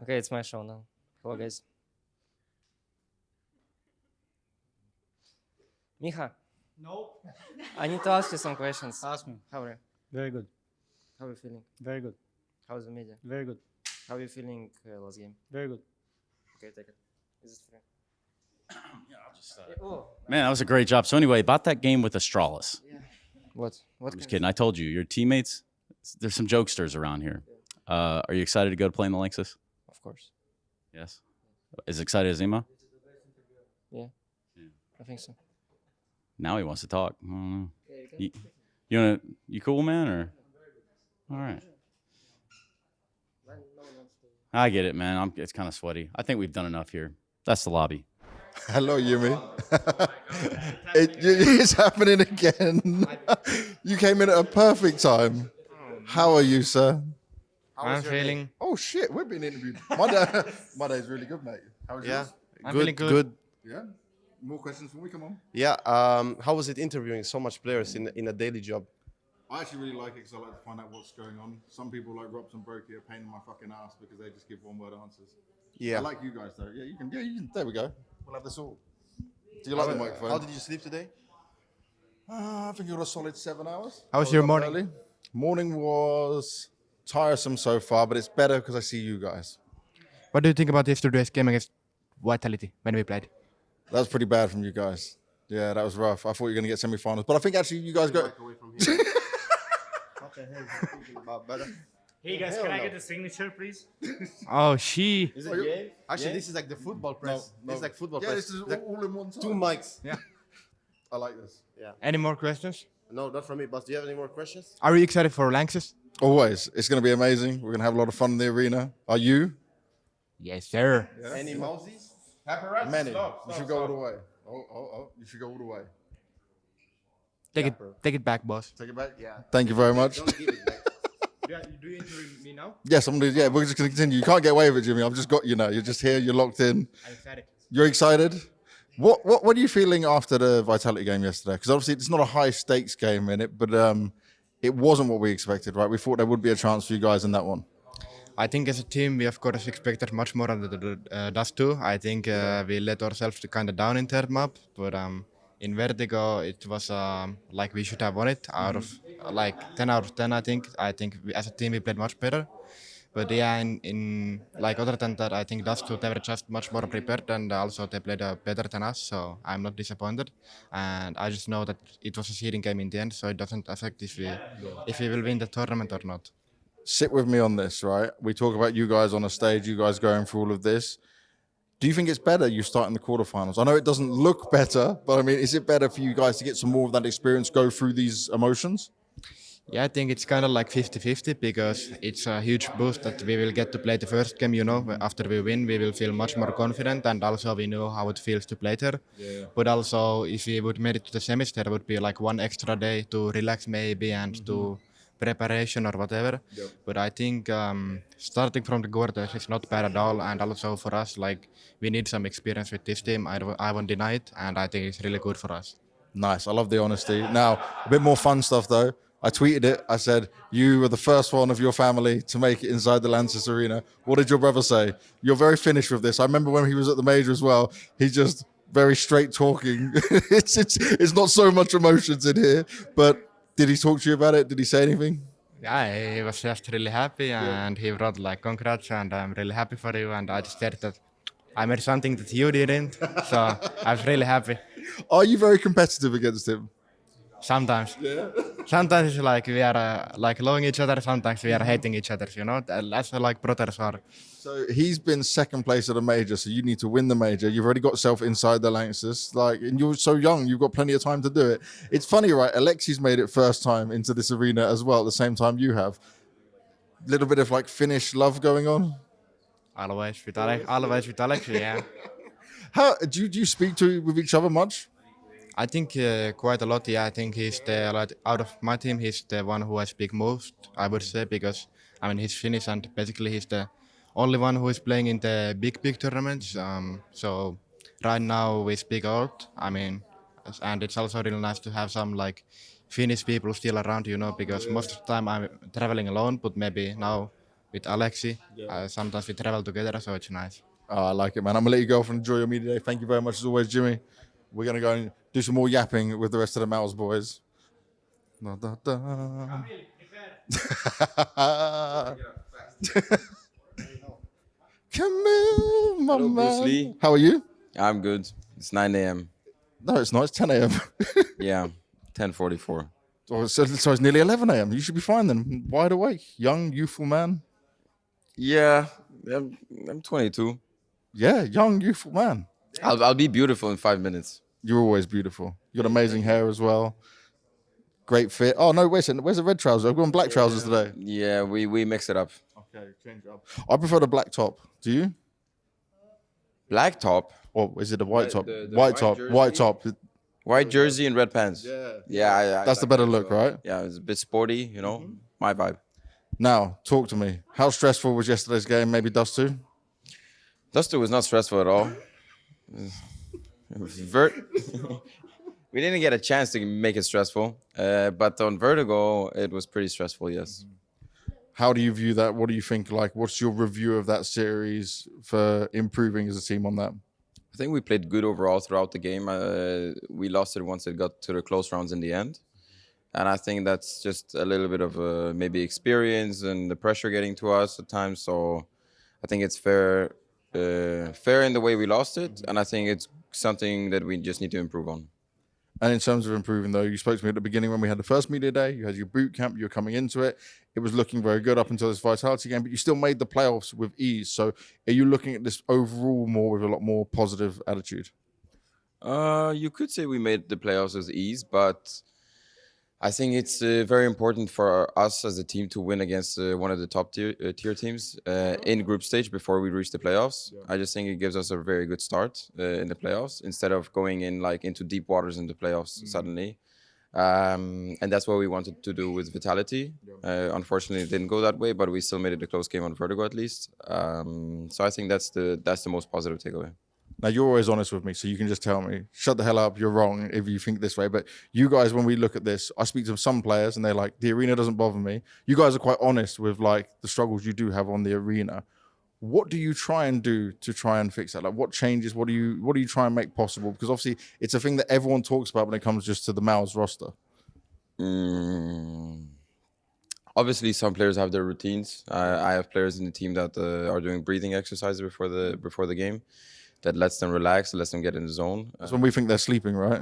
Okay, it's my show now. Hello, guys. Miha, No. I need to ask you some questions. Ask me. How are you? Very good. How are you feeling? Very good. How's the media? Very good. How are you feeling last game? Very good. Okay, take it. Is it free? Yeah, I'll just. Man, that was a great job. So anyway, about that game with Astralis. Yeah. What? What? I'm just kidding. I told you, your teammates. There's some jokesters around here. Are you excited to go to play in the Lanxess? Of course. Yes. As excited as Ema? Yeah. I think so. Now he wants to talk. Yeah, You cool, man, or? All right. I get it, man. It's kind of sweaty. I think we've done enough here. That's the lobby. Hello, Yumi. It's happening again. You came in at a perfect time. How are you, sir? I'm feeling. Oh shit, we're being interviewed. My day's really good, mate. How was yours? I'm feeling good. Yeah. More questions when we come on. Yeah. How was it interviewing so much players in a daily job? I actually really like it because I like to find out what's going on. Some people like ropz and broky are a pain in my fucking ass because they just give one-word answers. Yeah. I like you guys though. Yeah, you can. There we go. We'll have this all. Do you like the microphone? How did you sleep today? I think it was a solid 7 hours. How was I your up morning? early. Morning was tiresome so far, but it's better because I see you guys. What do you think about yesterday's game against Vitality when we played? That was pretty bad from you guys. Yeah, that was rough. I thought you were going to get semi-finals, but I think actually you guys got. Hey guys, can I get a signature, please? Oh, she. Is it game? Actually, this is like the football press. No. This is like football Yeah, press. this is Like all in one time. 2 mics. Yeah. I like this. Yeah. Any more questions? No, not from me. But do you have any more questions? Are you excited for Lanxess? Always. It's going to be amazing. We're going to have a lot of fun in the arena. Are you? Yes, sir. Any mouses? Many. You should go all the way. Oh. You should go all the way. Take it back, boss. Take it back? Yeah. Thank you very much. Don't give it back. Do you interview me now? Yes, I'm going to. Yeah, we're just going to continue. You can't get away with it, Jimmy. I've just got you now. You're just here. You're locked in. I'm excited. You're excited? What are you feeling after the Vitality game yesterday? Because obviously it's not a high stakes game in it, but it wasn't what we expected, right? We thought there would be a chance for you guys in that one. I think as a team, we of course expected much more on the Dust 2. I think we let ourselves kind of down in third map, but in Vertigo, it was like we should have won it out of like 10 out of 10, I think. I think as a team, we played much better. But yeah, in like other than that, I think Dust 2, they were just much more prepared and also they played better than us, so I'm not disappointed. And I just know that it was a seeding game in the end, so it doesn't affect if we will win the tournament or not. Sit with me on this, right? We talk about you guys on a stage, you guys going through all of this. Do you think it's better you start in the quarterfinals? I know it doesn't look better, but I mean, is it better for you guys to get some more of that experience, go through these emotions? Yeah, I think it's kind of like 50-50 because it's a huge boost that we will get to play the first game, you know. After we win, we will feel much more confident and also we know how it feels to play there. Yeah. But also, if we would make it to the semis, there would be like one extra day to relax maybe and to preparation or whatever. Yep. But I think starting from the quarters is not bad at all. And also for us, like we need some experience with this team. I won't deny it. And I think it's really good for us. Nice. I love the honesty. Now, a bit more fun stuff though. I tweeted it. I said, you were the first one of your family to make it inside the Lanxess arena. What did your brother say? You're very finished with this. I remember when he was at the major as well. He just very straight talking. It's not so much emotions in here. But did he talk to you about it? Did he say anything? Yeah, he was just really happy and he wrote like congrats and I'm really happy for you. And I just said that I made something that you didn't. So I was really happy. Are you very competitive against him? Sometimes. Yeah. Sometimes it's like we are like loving each other. Sometimes we are hating each other. You know, that's like brothers are. So he's been second place at a major, so you need to win the major. You've already got yourself inside the Lanxess, like, and you're so young. You've got plenty of time to do it. It's funny, right? Alexi's made it first time into this arena as well. At the same time you have. Little bit of like Finnish love going on. Always with Alex, yeah. How do you speak with each other much? I think quite a lot. Yeah, I think he's the like, out of my team. He's the one who I speak most, I would say, because I mean he's Finnish and basically he's the only one who is playing in the big tournaments. So right now we speak a lot. I mean, and it's also really nice to have some like Finnish people still around, you know, because most of the time I'm traveling alone. But maybe now with Alexi, sometimes we travel together, so it's nice. Oh, I like it, man. I'm gonna let you go and enjoy your media day. Thank you very much as always, Jimmy. We're going to go and do some more yapping with the rest of the MOUZ boys. Da, da, da. Come on, my Hello, Bruce man. Lee. How are you? I'm good. It's 9 a.m. No, it's not. It's 10 a.m. Yeah, 10:44. Oh, so it's nearly 11 a.m. You should be fine then. Wide awake. Young, youthful man. Yeah, I'm 22. Yeah, young, youthful man. I'll be beautiful in 5 minutes. You're always beautiful. You got amazing hair as well. Great fit. Oh, no, wait a second. Where's the red trousers? I've got on black trousers today. Yeah, we mix it up. Okay, change it up. I prefer the black top. Do you? Black top? Or is it a white top? the White top. jersey? White top. White jersey and red pants. Yeah. That's the better look, right? Yeah, it's a bit sporty, you know, my vibe. Now, talk to me. How stressful was yesterday's game? Maybe Dust 2? Dust 2 was not stressful at all. It was we didn't get a chance to make it stressful, but on Vertigo, it was pretty stressful, yes. How do you view that? What do you think? Like, what's your review of that series for improving as a team on that? I think we played good overall throughout the game. We lost it once it got to the close rounds in the end. And I think that's just a little bit of maybe experience and the pressure getting to us at times. So I think it's fair in the way we lost it. And I think it's something that we just need to improve on. And in terms of improving, though, you spoke to me at the beginning when we had the first media day. You had your boot camp. You were coming into it. It was looking very good up until this Vitality game, but you still made the playoffs with ease. So are you looking at this overall more with a lot more positive attitude? You could say we made the playoffs with ease, but I think it's very important for us as a team to win against one of the top tier teams in group stage before we reach the playoffs. Yeah. I just think it gives us a very good start in the playoffs instead of going in like into deep waters in the playoffs suddenly. And that's what we wanted to do with Vitality. Unfortunately, it didn't go that way, but we still made it a close game on Vertigo at least. So I think that's the most positive takeaway. Now, you're always honest with me, so you can just tell me, shut the hell up, you're wrong if you think this way. But you guys, when we look at this, I speak to some players and they're like, the arena doesn't bother me. You guys are quite honest with like the struggles you do have on the arena. What do you try and do to try and fix that? Like, what changes? What do you try and make possible? Because obviously, it's a thing that everyone talks about when it comes just to the MOUZ roster. Obviously, some players have their routines. I have players in the team that are doing breathing exercises before the game. That lets them relax, lets them get in the zone. That's when we think they're sleeping, right?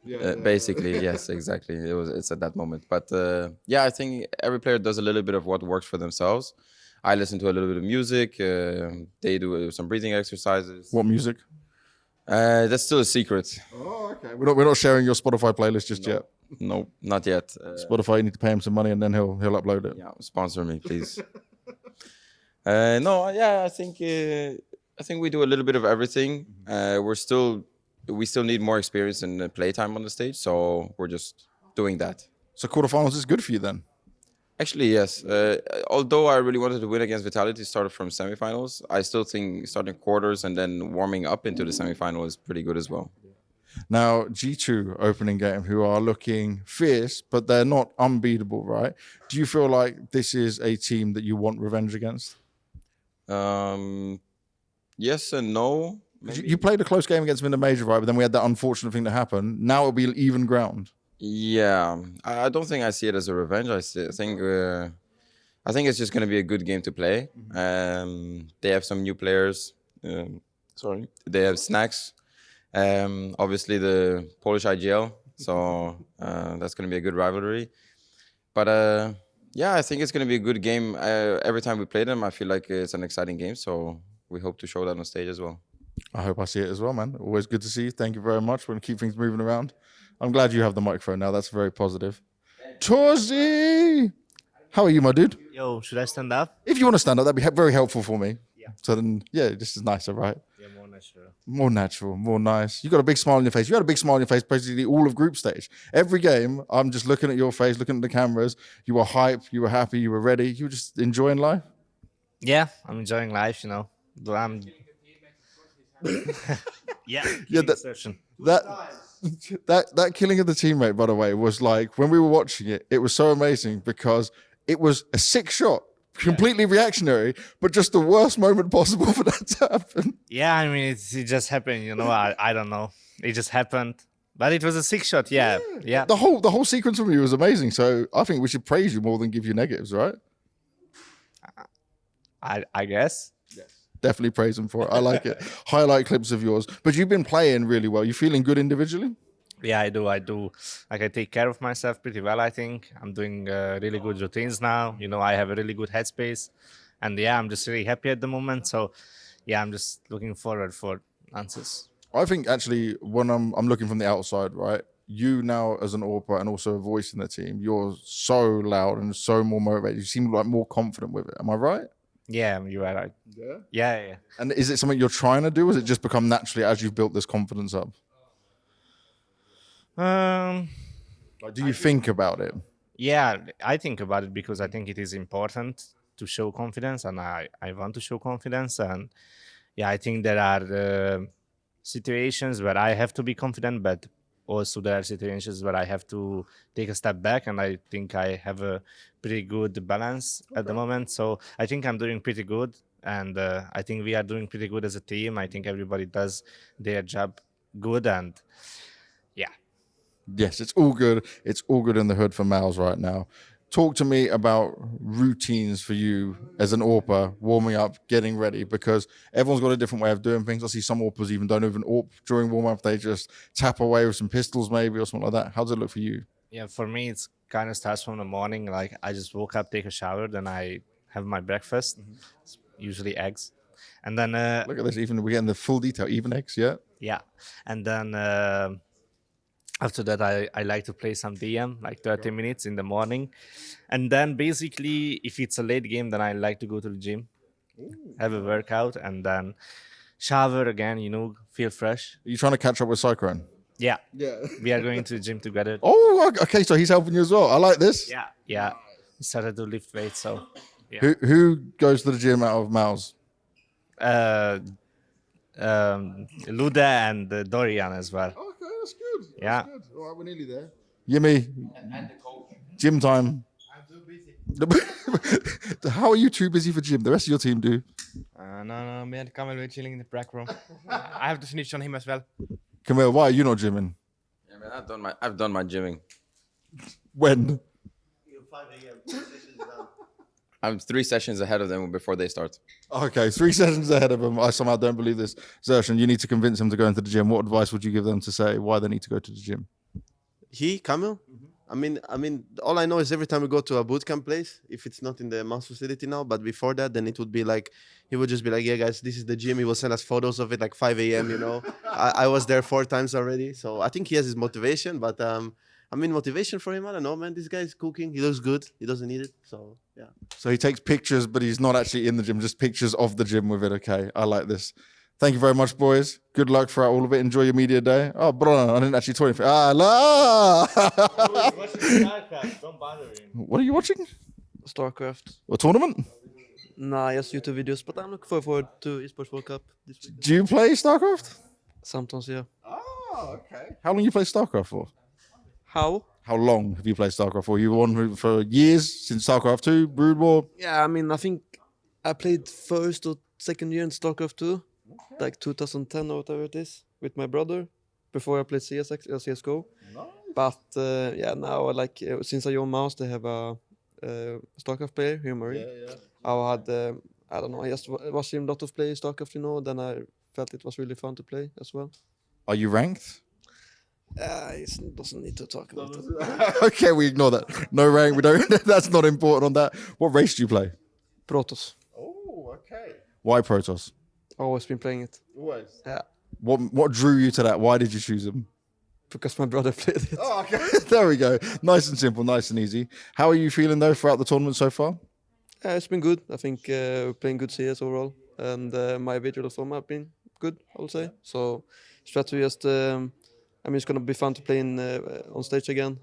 Basically, yes, exactly. It's at that moment. But yeah, I think every player does a little bit of what works for themselves. I listen to a little bit of music. They do some breathing exercises. What music? That's still a secret. Oh, okay. We're not sharing your Spotify playlist just yet. No, not yet. Spotify, you need to pay him some money and then he'll upload it. Yeah, sponsor me, please. No, yeah, I think we do a little bit of everything. We still need more experience and playtime on the stage, so we're just doing that. So quarterfinals is good for you then? Actually, yes. Although I really wanted to win against Vitality, started from semifinals, I still think starting quarters and then warming up into the semifinal is pretty good as well. Now, G2 opening game, who are looking fierce, but they're not unbeatable, right? Do you feel like this is a team that you want revenge against? Yes and no. You played a close game against them in the major, right? But then we had that unfortunate thing that happened. Now it'll be even ground. Yeah, I don't think I see it as a revenge. I think it's just going to be a good game to play. They have some new players. They have snax. Obviously the Polish IGL. So that's going to be a good rivalry. But yeah, I think it's going to be a good game. Every time we play them, I feel like it's an exciting game. So we hope to show that on stage as well. I hope I see it as well, man. Always good to see you. Thank you very much. We're going to keep things moving around. I'm glad you have the microphone now. That's very positive. Torzy! How are you, my dude? Yo, should I stand up? If you want to stand up, that'd be very helpful for me. Yeah. So then, yeah, this is nicer, right? Yeah, more natural. More natural, more nice. You got a big smile on your face. You had a big smile on your face basically all of group stage. Every game, I'm just looking at your face, looking at the cameras. You were hype, you were happy, you were ready. You were just enjoying life? Yeah, I'm enjoying life, you know. Yeah, that killing of the teammate, by the way, was like, when we were watching it, it was so amazing because it was a sick shot, completely reactionary, but just the worst moment possible for that to happen. Yeah, I mean, it just happened, you know. I don't know. it just happened. But it was a 6 shot. Yeah. Yeah. The whole sequence from you was amazing. So I think we should praise you more than give you negatives, right? I guess. Definitely praise him for it. I like it. Highlight clips of yours. But you've been playing really well. You feeling good individually? Yeah, I do. Like, I take care of myself pretty well, I think. I'm doing really good routines now. You know, I have a really good headspace. And yeah, I'm just really happy at the moment. So yeah, I'm just looking forward for answers. I think actually when I'm looking from the outside, right? You now as an AWPer and also a voice in the team, you're so loud and so more motivated. You seem like more confident with it. Am I right? Yeah, you are right. Yeah? Yeah. And is it something you're trying to do, or has it just become naturally as you've built this confidence up? Like, do you think about it? Yeah, I think about it because I think it is important to show confidence, and I want to show confidence. And yeah, I think there are situations where I have to be confident, but also there are situations where I have to take a step back, and I think I have a pretty good balance at the moment. So I think I'm doing pretty good, and I think we are doing pretty good as a team. I think everybody does their job good, and yeah. Yes, it's all good. It's all good in the hood for MOUZ right now. Talk to me about routines for you as an AWPer, warming up, getting ready, because everyone's got a different way of doing things. I see some AWPers even don't even AWP during warm-up. They just tap away with some pistols maybe or something like that. How does it look for you? Yeah, for me, it's kind of starts from the morning. Like, I just woke up, take a shower, then I have my breakfast, it's usually eggs. And then... Look at this, even we're getting the full detail, even eggs, yeah? Yeah, and then... after that, I like to play some DM, like 30 minutes in the morning. And then basically, if it's a late game, then I like to go to the gym, have a workout, and then shower again, you know, feel fresh. Are you trying to catch up with Cyclone? Yeah. Yeah. We are going to the gym together. Oh, okay, so he's helping you as well. I like this. Yeah. We started to lift weights, so... Yeah. Who goes to the gym out of MOUZ? Luda and Dorian as well. Okay, that's good. Yeah. That's good. All right, we're nearly there. Yimmy, gym time. I'm too busy. How are you too busy for gym? The rest of your team do. No, me and Kamil were chilling in the prac room. I have to snitch on him as well. Camille, why are you not gymming? Yeah, man, I've done my gymming. When? 5 a.m. I'm 3 sessions ahead of them before they start. Okay, 3 sessions ahead of him. I somehow don't believe this. Zershan, you need to convince him to go into the gym. What advice would you give them to say why they need to go to the gym? Kamil? I mean, all I know is every time we go to a bootcamp place, if it's not in the MOUZ facility now, but before that, then it would be like, he would just be like, yeah, guys, this is the gym. He will send us photos of it like 5 a.m., you know. I was there 4 times already. So I think he has his motivation, but motivation for him, I don't know, man. This guy's cooking. He looks good. He doesn't need it. So, yeah. So he takes pictures, but he's not actually in the gym, just pictures of the gym with it. Okay, I like this. Thank you very much, boys. Good luck throughout all of it. Enjoy your media day. Oh, bro, I didn't actually tell you. La! Don't bother him. What are you watching? StarCraft. A tournament? Nah, just YouTube videos, but I'm looking forward to Esports World Cup this week. Do you play StarCraft? Sometimes, yeah. Oh, okay. How long you play StarCraft for? How? How long have you played StarCraft for? You won for years, since StarCraft 2, Brood War? Yeah, I think I played first or second year in StarCraft 2, like 2010 or whatever it is, with my brother, before I played CSGO. Nice. But now, since I joined MOUZ, they have a StarCraft player here, Marie. Yeah. I had, I don't know, I just watching a lot of play StarCraft, you know, then I felt it was really fun to play as well. Are you ranked? It doesn't need to talk about it. Okay, we ignore that. No rank, we don't. That's not important on that. What race do you play? Protoss. Oh, okay. Why Protoss? Always been playing it. Always? Yeah. What drew you to that? Why did you choose him? Because my brother played it. Oh, okay. There we go. Nice and simple, nice and easy. How are you feeling, though, throughout the tournament so far? It's been good. I think we're playing good CS overall. And my visual form have been good, I would say. So, strategy just... it's going to be fun to play on stage again,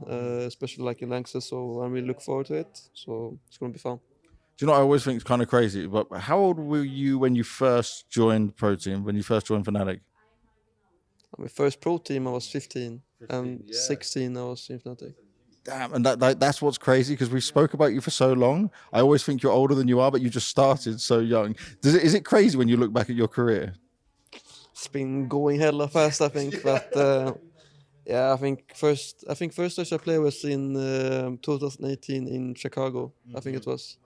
especially like in Lanxess, so I really look forward to it. So it's going to be fun. Do you know what I always think is kind of crazy? But how old were you when you first joined Pro Team, when you first joined Fnatic? My first pro team, I was 15 and 16, I was in Fnatic. Damn, and that's what's crazy, because we spoke about you for so long. I always think you're older than you are, but you just started so young. Is it crazy when you look back at your career? it's been going hella fast, I think. But yeah, I think first stage I played was in 2018 in Chicago. I think it was,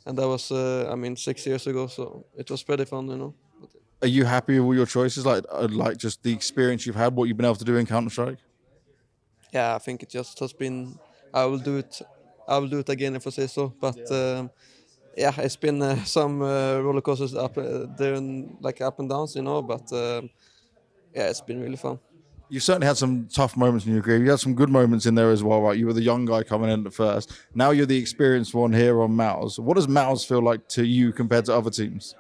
and that was 6 years ago. So it was pretty fun, you know. Are you happy with all your choices? Like just the experience you've had, what you've been able to do in Counter-Strike? Yeah, I think it just has been. I will do it. I will do it again if I say so. But yeah, it's been some roller coasters up there and like up and downs, you know. But yeah, it's been really fun. You certainly had some tough moments in your career. You had some good moments in there as well, right? You were the young guy coming in at first. Now you're the experienced one here on MOUZ. What does MOUZ feel like to you compared to other teams?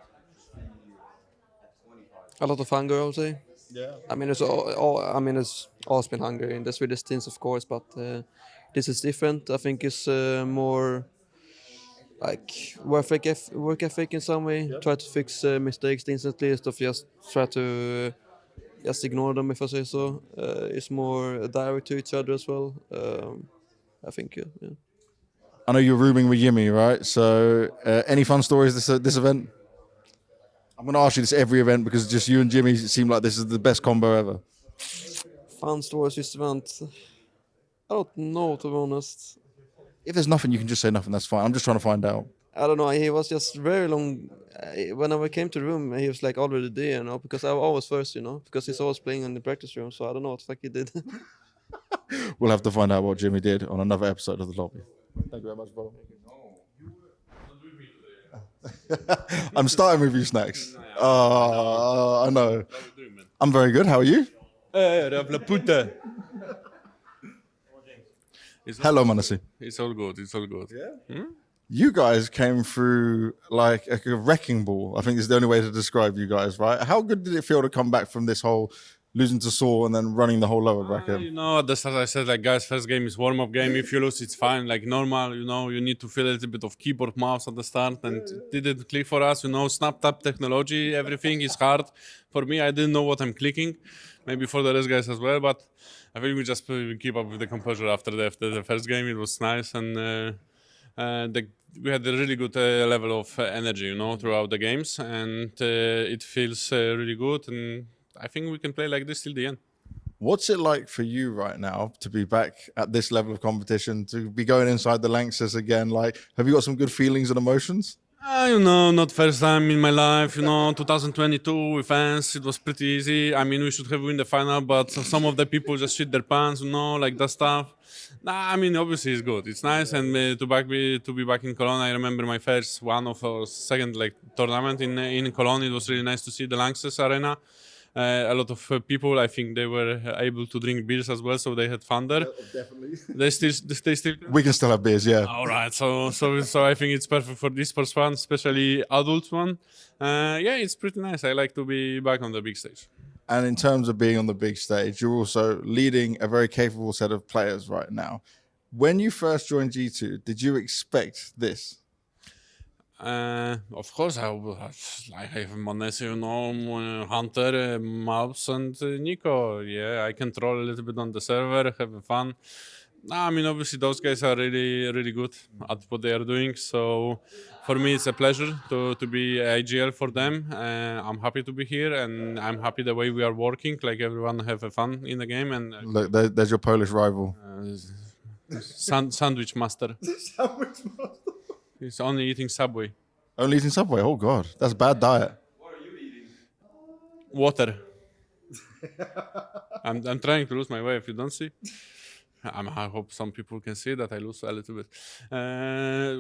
A lot of hunger, I would say. Yeah. I mean, it's always been hunger in the Swedish teams, of course, but this is different. I think it's more like work ethic in some way. Try to fix mistakes instantly instead of just try to just ignore them, if I say so. It's more direct to each other as well. I think, yeah. I know you're rooming with Jimmy, right? So any fun stories this event? I'm going to ask you this every event because just you and Jimmy seem like this is the best combo ever. Fun stories this event? I don't know, to be honest. If there's nothing, you can just say nothing. That's fine. I'm just trying to find out. I don't know. He was just very long. When I came to the room, he was like already there, you know, because I was first, you know, because he's always playing in the practice room. So I don't know what the fuck he did. We'll have to find out what Jimmy did on another episode of The Lobby. Thank you very much, bro. I'm starting with you, Snax. I know. I'm very good. How are you? Hello, Manasi. It's all good. It's all good. Yeah. Hmm? You guys came through like a wrecking ball. I think is the only way to describe you guys, right? How good did it feel to come back from this whole losing to Saw and then running the whole lower bracket? You know, at the start I said, like, guys, first game is warm-up game. If you lose, it's fine. Like, normal, you know, you need to feel a little bit of keyboard mouse at the start. And it didn't click for us, you know, snap tap technology, everything is hard. For me, I didn't know what I'm clicking. Maybe for the rest guys as well. But I think we just keep up with the composure after the first game. It was nice. And we had a really good level of energy, you know, throughout the games. And it feels really good. And I think we can play like this till the end. What's it like for you right now to be back at this level of competition, to be going inside the Lanxess again? Like, have you got some good feelings and emotions? You know, not first time in my life, you know, 2022 with fans, it was pretty easy. I mean, we should have win the final, but some of the people just shit their pants, you know, like that stuff. Nah, I mean, obviously it's good. It's nice, and to be back in Cologne. I remember my first one of our second like tournament in Cologne. It was really nice to see the Lanxess arena. A lot of people, I think they were able to drink beers as well, so they had fun there. Definitely. They still. We can still have beers, yeah. All right, so I think it's perfect for this sports fun, especially adult one. Yeah, it's pretty nice. I like to be back on the big stage. And in terms of being on the big stage, you're also leading a very capable set of players right now. When you first joined G2, did you expect this? Of course, I have Monesi, you know, Hunter, MOUZ, and Nico. Yeah, I can troll a little bit on the server, have fun. I mean, obviously, those guys are really, really good at what they are doing. So, for me, it's a pleasure to be IGL for them. I'm happy to be here, and I'm happy the way we are working. Like, everyone have fun in the game. And look, there's your Polish rival. Sandwich master. Sandwich master. He's only eating Subway. Only eating Subway? Oh, God. That's bad diet. What are you eating? Water. I'm trying to lose my weight, if you don't see. I hope some people can see that I lose a little bit.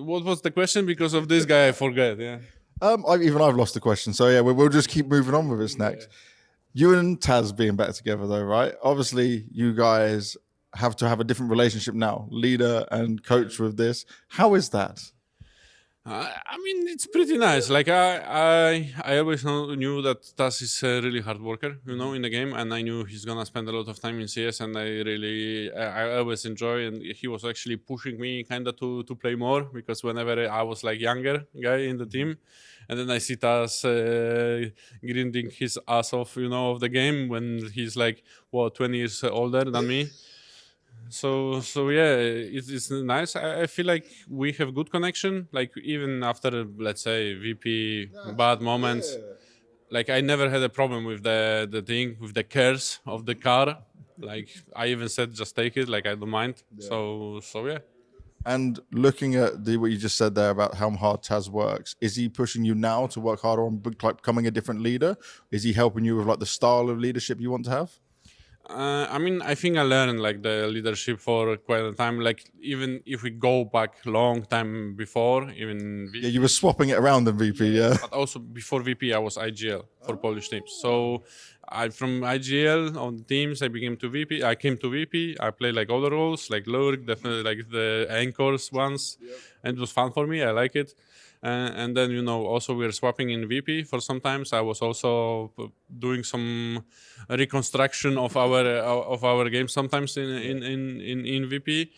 What was the question? Because of this guy, I forget, yeah. I've lost the question. So, yeah, we'll just keep moving on with it next. You and Taz being back together, though, right? Obviously, you guys have to have a different relationship now, leader and coach with this. How is that? I mean, it's pretty nice. Like I always knew that Taz is a really hard worker, you know, in the game, and I knew he's gonna spend a lot of time in CS, and I always enjoy. And he was actually pushing me kinda to play more, because whenever I was like younger guy in the team, and then I see Taz grinding his ass off, you know, of the game when he's like 20 years older than me. So yeah, it's nice. I feel like we have good connection. Like even after, let's say, VP bad moments, like I never had a problem with the thing with the curse of the car. Like I even said, just take it. Like I don't mind. So yeah. And looking at what you just said there about how hard Taz works, is he pushing you now to work harder on becoming a different leader? Is he helping you with like the style of leadership you want to have? I mean, I think I learned like the leadership for quite a time. Like even if we go back long time before, even Yeah, you were swapping it around in VP, yeah. But also before VP, I was IGL for Polish teams. So from IGL on teams, I became to VP. I came to VP. I played like other roles, like Lurk, definitely like the anchors ones, and it was fun for me. I like it. And then, you know, also we were swapping in VP for some times. I was also doing some reconstruction of our game sometimes in VP.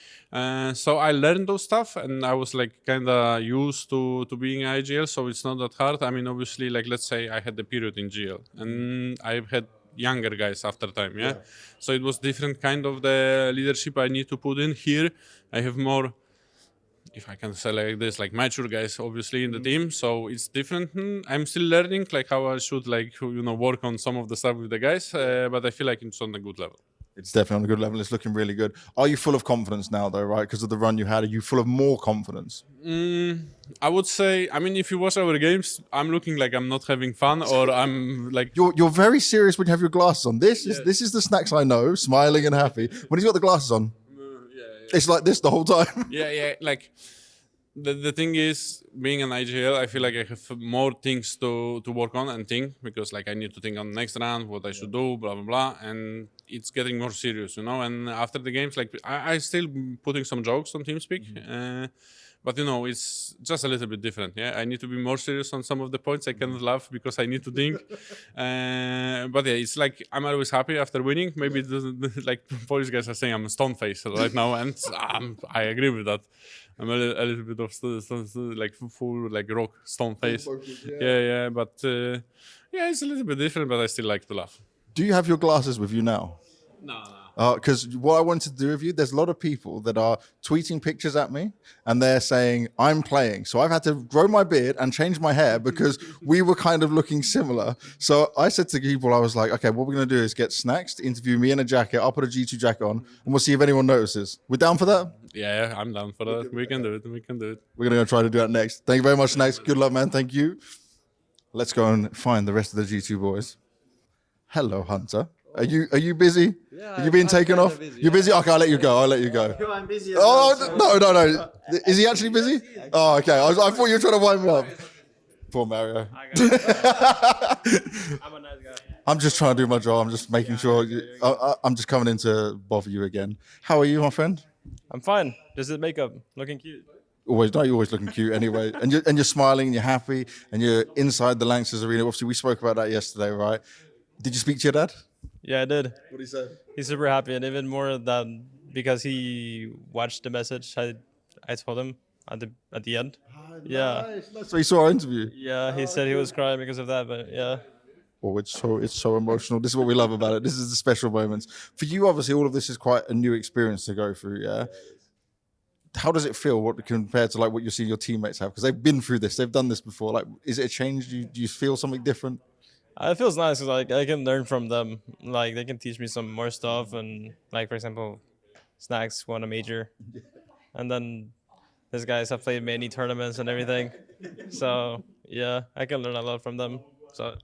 So I learned those stuff, and I was like kind of used to being IGL. So it's not that hard. I mean, obviously, like let's say I had the period in GL, and I've had younger guys after time. Yeah. So it was different kind of the leadership I need to put in here. I have more, if I can say like this, like mature guys obviously in the team, so it's different. I'm still learning like how I should like, you know, work on some of the stuff with the guys, but I feel like it's on a good level. It's definitely on a good level. It's looking really good. Are you full of confidence now though, right? Because of the run you had, are you full of more confidence? I would say, I mean, if you watch our games, I'm looking like I'm not having fun, or I'm like... You're very serious when you have your glasses on. This is the snax I know, smiling and happy. When he's got the glasses on, it's like this the whole time. Yeah, like the thing is, being an IGL, I feel like I have more things to work on and think, because like I need to think on the next round, what I should do, blah, blah, blah. And it's getting more serious, you know? And after the games, like I still putting some jokes on TeamSpeak, but you know, it's just a little bit different. Yeah, I need to be more serious on some of the points. I cannot laugh because I need to think. But yeah, it's like I'm always happy after winning. Maybe it doesn't, like Polish guys are saying I'm a stone face right now, and I agree with that. I'm a little bit of like full like rock stone face. Yeah, but yeah, it's a little bit different, but I still like to laugh. Do you have your glasses with you now? No. Because what I wanted to do with you, there's a lot of people that are tweeting pictures at me and they're saying, I'm playing. So I've had to grow my beard and change my hair because we were kind of looking similar. So I said to people, I was like, okay, what we're going to do is get snax to interview me in a jacket. I'll put a G2 jacket on and we'll see if anyone notices. We're down for that? Yeah, I'm down for that. We can do it. We're going to go try to do that next. Thank you very much, snax. Good luck, man. Thank you. Let's go and find the rest of the G2 boys. Hello, Hunter. Are you busy? Yeah, Are you being taken off? busy, You're busy? Okay, I'll let you go. I'm busy. No. Is he actually busy? Oh, okay. I thought you were trying to wind me up. Poor Mario. I'm a nice guy. I'm just trying to do my job. I'm just making sure. I'm just coming in to bother you again. How are you, my friend? I'm fine. Just the makeup, looking cute. You're always looking cute anyway. And you're smiling and you're happy and you're inside the Lancers arena. Obviously, we spoke about that yesterday, right? Did you speak to your dad? Yeah, I did. What did he say? He's super happy, and even more than because he watched the message I told him at the end. Yeah. Nice. So he saw our interview. Yeah, he said he was crying because of that, but yeah. Oh, it's so emotional. This is what we love about it. This is the special moments. For you, obviously, all of this is quite a new experience to go through, yeah? How does it feel compared to like what you see your teammates have? Because they've been through this. They've done this before. Like, is it a change? Do you feel something different? It feels nice because like I can learn from them. Like they can teach me some more stuff, and like for example, snax won a major, and then these guys have played many tournaments and everything. So yeah, I can learn a lot from them. So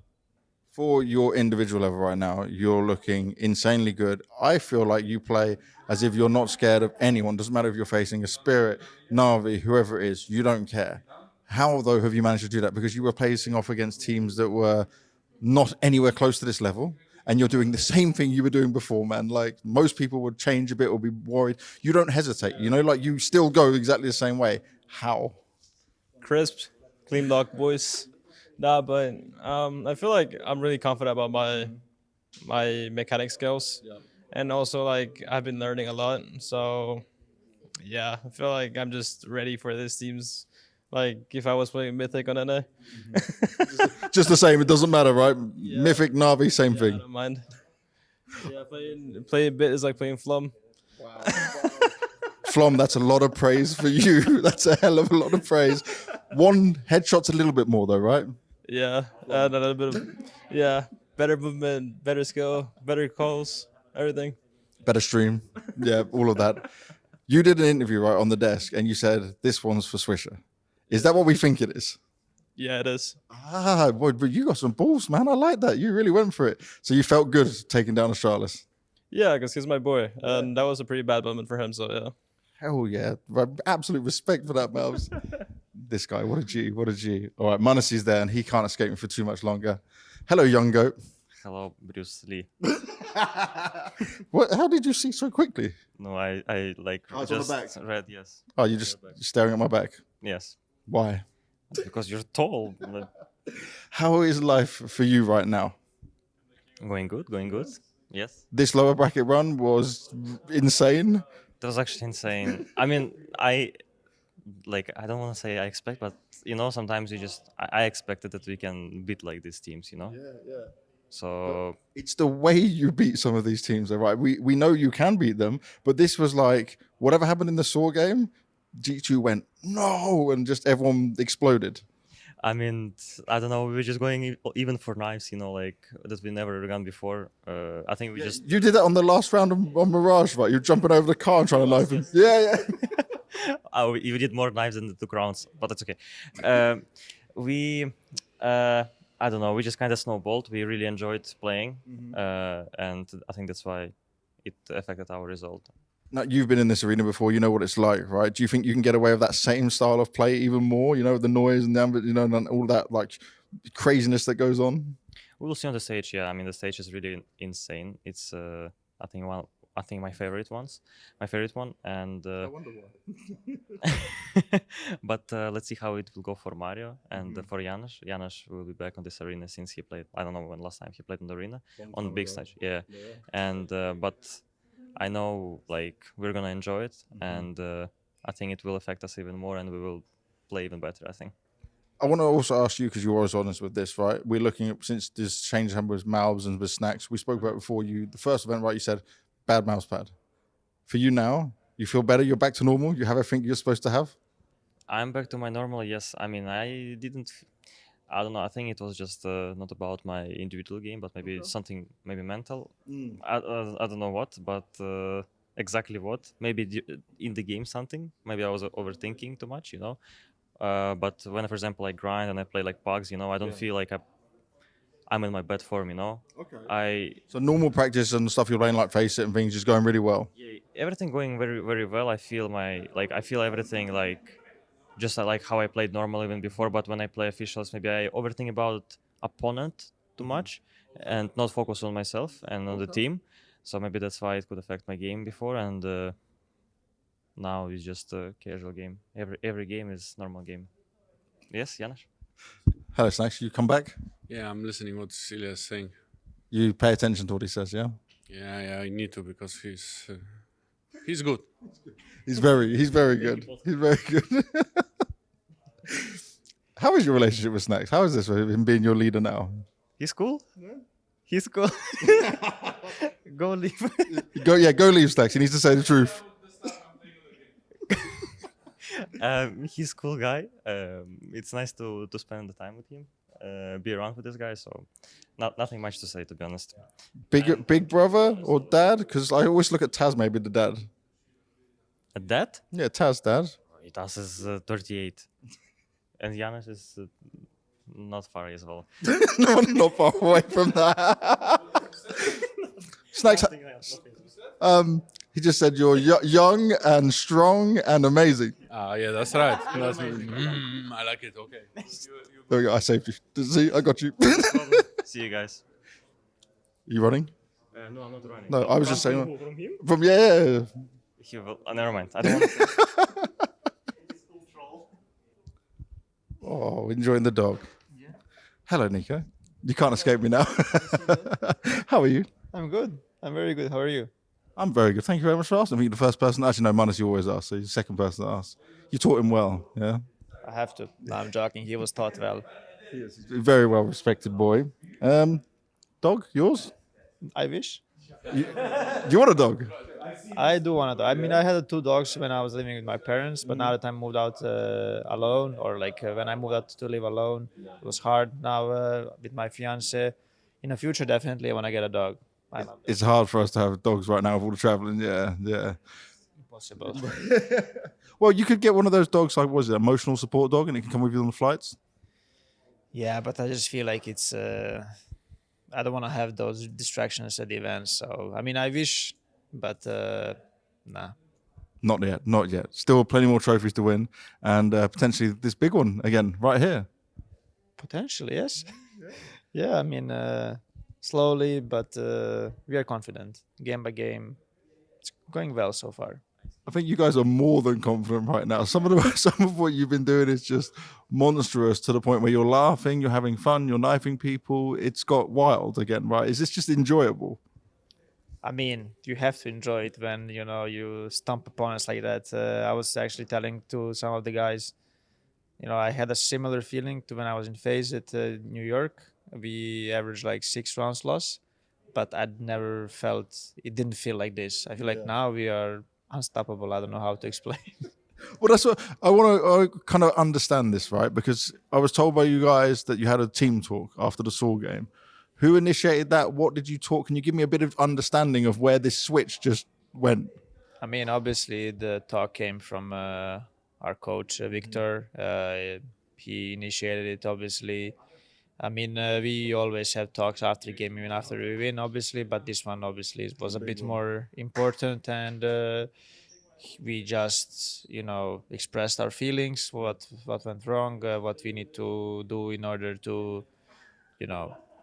for your individual level right now, you're looking insanely good. I feel like you play as if you're not scared of anyone. Doesn't matter if you're facing a Spirit, Na'Vi, whoever it is, you don't care. How though have you managed to do that? Because you were facing off against teams that were not anywhere close to this level, and you're doing the same thing you were doing before, man. Like most people would change a bit or be worried. You don't hesitate, you know, like you still go exactly the same way. How? Crisp, clean lock, boys. Nah, but I feel like I'm really confident about my mechanic skills, and also like I've been learning a lot. So yeah, I feel like I'm just ready for this team's. Like if I was playing Mythic on NA. Just the same, it doesn't matter, right? Yeah. Mythic, Na'Vi, same thing. I don't mind. Yeah, playing Bit is like playing Flum. Wow. Flom, that's a lot of praise for you. That's a hell of a lot of praise. One headshot's a little bit more though, right? Yeah, and a little bit of better movement, better skill, better calls, everything. Better stream. Yeah, all of that. You did an interview right on the desk and you said, this one's for Swisher. Is that what we think it is? Yeah, it is. Ah, boy, but you got some balls, man. I like that. You really went for it. So you felt good taking down Astralis. Yeah, because he's my boy, and that was a pretty bad moment for him. So yeah. Hell yeah. Absolute respect for that, Mouse. This guy, what a G, what a G. All right, Manasi's there and he can't escape me for too much longer. Hello, young goat. Hello, Bruce Lee. What? How did you see so quickly? No, I like Oh, it's on the just back. read, yes. Oh, you're just staring at my back? Yes. Why? Because you're tall. How is life for you right now? Going good, going good. Yes. This lower bracket run was insane. That was actually insane. I mean, I don't want to say I expect, but you know, sometimes you just I expected that we can beat like these teams, you know. Yeah, yeah. So It's the way you beat some of these teams, though, right? We know you can beat them, but this was like whatever happened in the Saw game, G2 went no, and just everyone exploded. I mean, I don't know. We were just going even for knives, you know, like that we never done before. I think we just You did that on the last round on Mirage, right? You're jumping over the car and trying to knife him. Yeah, yeah. we did more knives than the 2 rounds, but that's okay. I don't know. We just kind of snowballed. We really enjoyed playing, and I think that's why it affected our result. Now, you've been in this arena before. You know what it's like, right? Do you think you can get away with that same style of play even more? You know, the noise and and all that like craziness that goes on. We'll see on the stage. Yeah, I mean the stage is really insane. It's I think my favorite one, and I wonder why. but let's see how it will go for Mario and for Janusz. Janusz will be back on this arena since he played. I don't know when last time he played on the arena on the big stage. Yeah, and but I know like we're gonna enjoy it, and I think it will affect us even more, and we will play even better, I think. I want to also ask you, because you're always honest with this, right? We're looking at, since this change happened with MOUZ and with snax, we spoke about it before you, the first event, right? You said bad mouse pad. For you now, you feel better? You're back to normal? You have everything you're supposed to have? I'm back to my normal, yes. I mean, I don't know. I think it was just not about my individual game, but maybe something, maybe mental. I don't know what, but exactly what. Maybe in the game something. Maybe I was overthinking too much, you know. But when, for example, I grind and I play like pugs, you know, I don't feel like I'm in my best form, you know. Okay. So normal practice and stuff you're playing like Face It and things just going really well. Yeah, everything going very, very well. I feel everything like just like how I played normally even before. But when I play officials, maybe I overthink about opponent too much and not focus on myself and on the team. So maybe that's why it could affect my game before. And now it's just a casual game. Every game is normal game. Yes, Janusz? Hello, Snax. You come back? Yeah, I'm listening what Celia is saying. You pay attention to what he says, yeah? Yeah, I need to because he's good. He's very good. He's very good. How is your relationship with Snax? How is this with him being your leader now? He's cool. Yeah. He's cool. Go leave. Go leave, Snax. He needs to say the truth. He's a cool guy. It's nice to spend the time with him, be around with this guy. So, nothing much to say, to be honest. Big brother or dad? Because I always look at Taz, maybe the dad. A dad? Yeah, Taz dad. Taz is 38, and Janusz is not far as well. No, not far away from that. Snax. He just said you're young and strong and amazing. Yeah, that's right. I like it. Okay. There we go. I saved you. See, I got you. See you guys. Are you running? No, I'm not running. No, I was just saying. From him? From yeah. He will, never mind. I don't want to. Oh, enjoying the dog. Yeah. Hello, Nico. You can't escape me now. How are you? I'm good. I'm very good. How are you? I'm very good. Thank you very much for asking. I think you're the first person. Actually, no, Manus, you always ask. So you're the second person to ask. You taught him well, yeah? I have to. No, I'm joking. He was taught well. He is. He's a very well respected boy. Dog, yours? I wish. You want a dog? I do want to. I mean, I had 2 dogs when I was living with my parents, but now that I moved out alone, or like when I moved out to live alone, it was hard. Now with my fiance, in the future, definitely I want to get a dog. It's hard for us to have dogs right now with all the traveling. Yeah, yeah. Impossible. Well, you could get one of those dogs, like, what was it, emotional support dog, and it can come with you on the flights? Yeah, but I just feel like it's. I don't want to have those distractions at the events. So I mean, I wish, but nah. Not yet, not yet. Still plenty more trophies to win, and potentially this big one again right here. Potentially, yes. Yeah, I mean, slowly, but we are confident. Game by game, it's going well so far. I think you guys are more than confident right now. Some of what you've been doing is just monstrous, to the point where you're laughing, you're having fun, you're knifing people. It's got wild again, right? Is this just enjoyable? I mean, you have to enjoy it when you stomp opponents like that. I was actually telling to some of the guys, I had a similar feeling to when I was in FaZe at New York. We averaged like 6 rounds loss, but I'd never felt it. Didn't feel like this. I feel like now we are unstoppable. I don't know how to explain. Well, that's what I want to kind of understand this, right? Because I was told by you guys that you had a team talk after the Saw game. Who initiated that? What did you talk? Can you give me a bit of understanding of where this switch just went? I mean, obviously the talk came from our coach Victor. He initiated it, obviously. I mean, we always have talks after the game, even after we win, obviously. But this one, obviously, was a bit more important, and we just, expressed our feelings, what went wrong, what we need to do in order to,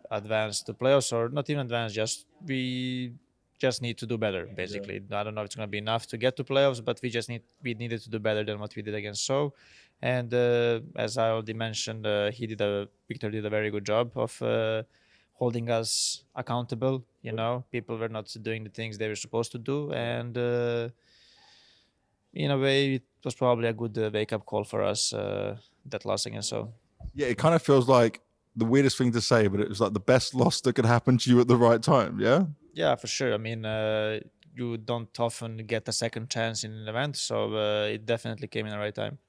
advance to playoffs, or not even advance. We just need to do better, basically. I don't know if it's going to be enough to get to playoffs, but we needed to do better than what we did against So. And as I already mentioned, Victor did a very good job of holding us accountable. People were not doing the things they were supposed to do, and in a way, it was probably a good wake-up call for us, that loss against So. Yeah, it kind of feels like the weirdest thing to say, but it was like the best loss that could happen to you at the right time. Yeah. Yeah, for sure. I mean, you don't often get a second chance in an event, so it definitely came in the right time.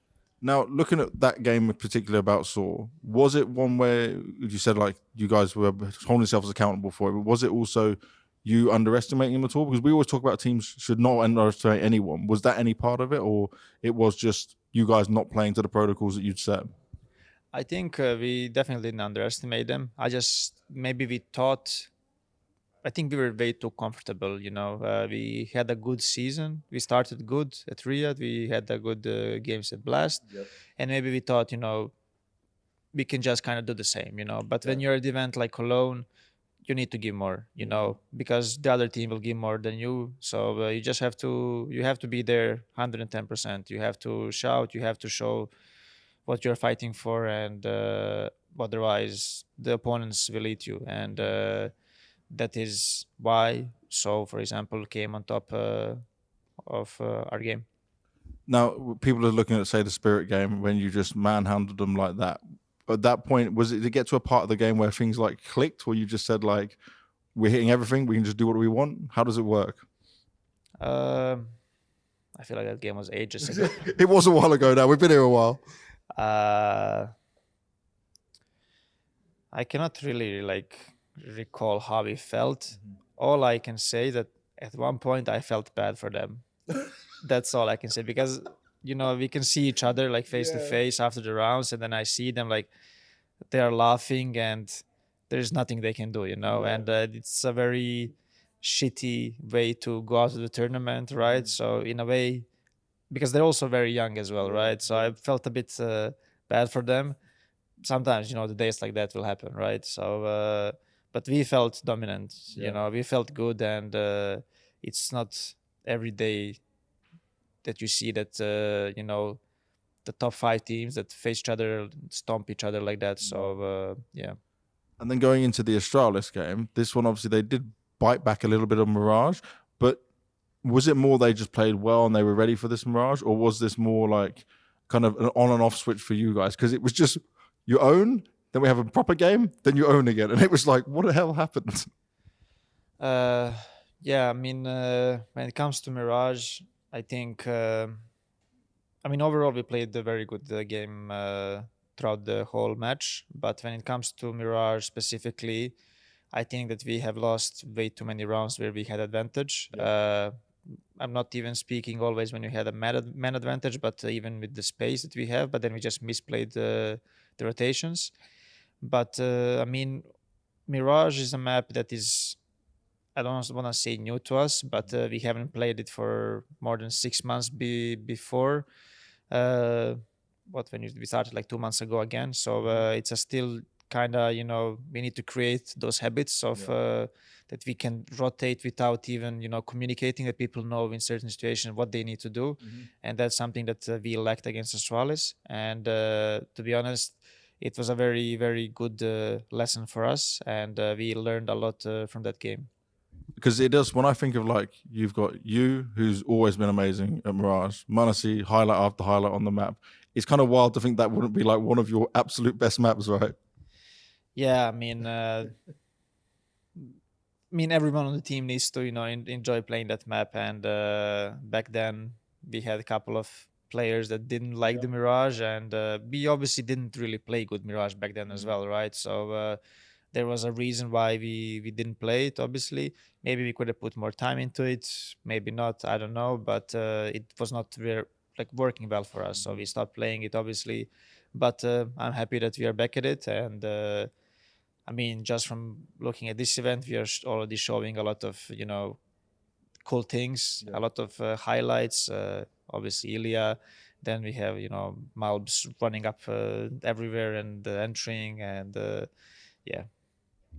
Now, looking at that game in particular about Saw, was it one where you said like you guys were holding yourselves accountable for it, but was it also you underestimating them at all? Because we always talk about teams should not underestimate anyone. Was that any part of it, or it was just you guys not playing to the protocols that you'd set? I think we definitely didn't underestimate them. Maybe we thought. I think we were way too comfortable, we had a good season. We started good at Riyadh. We had a good games at Blast. Yep. And maybe we thought, we can just kind of do the same, But when you're at an event like Cologne, you need to give more, because the other team will give more than you. So you just have to be there 110%. You have to shout, you have to show what you're fighting for, and otherwise the opponents will eat you. And that is why So, for example, came on top of our game. Now, people are looking at, say, the Spirit game when you just manhandled them like that. At that point, did it get to a part of the game where things like clicked, where you just said like, we're hitting everything, we can just do what we want? How does it work? I feel like that game was ages ago. It was a while ago now. We've been here a while. I cannot really recall how we felt. All I can say that at one point I felt bad for them. That's all I can say, because we can see each other face to face after the rounds, and then I see them they are laughing and there's nothing they can do, and it's a very shitty way to go out of the tournament, right? So in a way, because they're also very young as well, right? So I felt a bit bad for them. Sometimes, the days like that will happen, right? So, but we felt dominant, we felt good, and it's not every day that you see that, the top 5 teams that face each other, stomp each other like that. So, yeah. And then going into the Astralis game, this one, obviously, they did bite back a little bit of Mirage, but was it more they just played well and they were ready for this Mirage, or was this more like kind of an on and off switch for you guys? Because it was just, you own, then we have a proper game, then you own again. And it was like, what the hell happened? Yeah, I mean, when it comes to Mirage, I think, I mean, overall we played a very good game throughout the whole match. But when it comes to Mirage specifically, I think that we have lost way too many rounds where we had advantage. I'm not even speaking always when we had a man advantage, but even with the space that we have. But then we just misplayed the rotations. But I mean, Mirage is a map that is, I don't want to say new to us, but we haven't played it for more than 6 months before. When we started like 2 months ago again. So it's a still kind of, you know, we need to create those habits of that we can rotate without even, you know, communicating, that people know in certain situations what they need to do. And that's something that we lacked against Astralis. And to be honest, it was a very, very good lesson for us. And we learned a lot from that game. Because it does, when I think of like, you've got you, who's always been amazing at Mirage, m0NESY, highlight after highlight on the map. It's kind of wild to think that wouldn't be like one of your absolute best maps, right? Yeah, I mean, everyone on the team needs to, you know, enjoy playing that map. And back then we had a couple of players that didn't like the Mirage, and we obviously didn't really play good Mirage back then as well, right? So there was a reason why we didn't play it, obviously. Maybe we could have put more time into it, maybe not, I don't know, but it was not very, like, working well for us, so we stopped playing it, obviously. But I'm happy that we are back at it. And I mean, just from looking at this event, we are already showing a lot of, you know, cool things, a lot of highlights, obviously Ilya. Then we have, you know, MOUZ running up everywhere and entering, and yeah.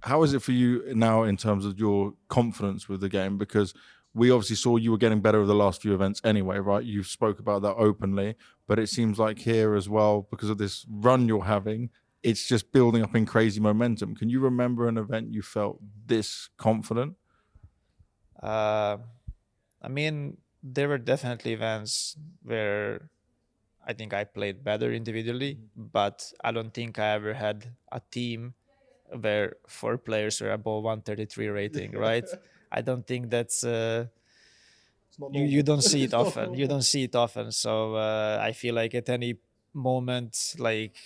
How is it for you now in terms of your confidence with the game? Because we obviously saw you were getting better over the last few events anyway, right? You spoke about that openly, but it seems like here as well, because of this run you're having, it's just building up in crazy momentum. Can you remember an event you felt this confident? I mean, there were definitely events where I think I played better individually, but I don't think I ever had a team where 4 players were above 133 rating, right? I don't think that's you don't see it often. You don't see it often. So I feel like at any moment, like,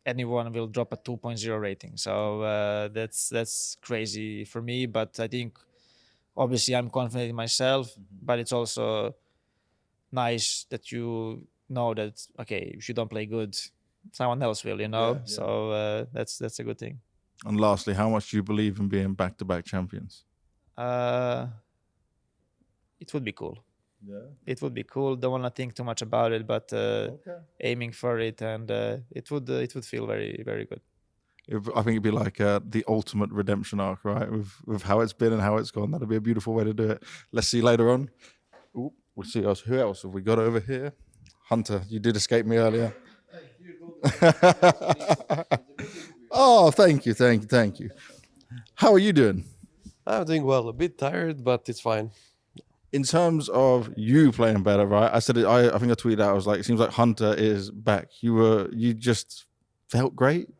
anyone will drop a 2.0 rating. So that's crazy for me. But I think obviously I'm confident in myself, but it's also nice that you know that, okay, if you don't play good, someone else will, you know. So that's a good thing. And lastly, how much do you believe in being back-to-back champions? It would be cool. It would be cool. Don't want to think too much about it, but aiming for it, and it would feel very, very good. I think it'd be like the ultimate redemption arc, right? With how it's been and how it's gone. That'd be a beautiful way to do it. Let's see later on. Ooh, we'll see us. Who else have we got over here? Hunter, you did escape me earlier. Oh, thank you. How are you doing? I'm doing well. A bit tired, but it's fine. In terms of you playing better, right? I said it. I think I tweeted out. I was like, it seems like Hunter is back. You just felt great.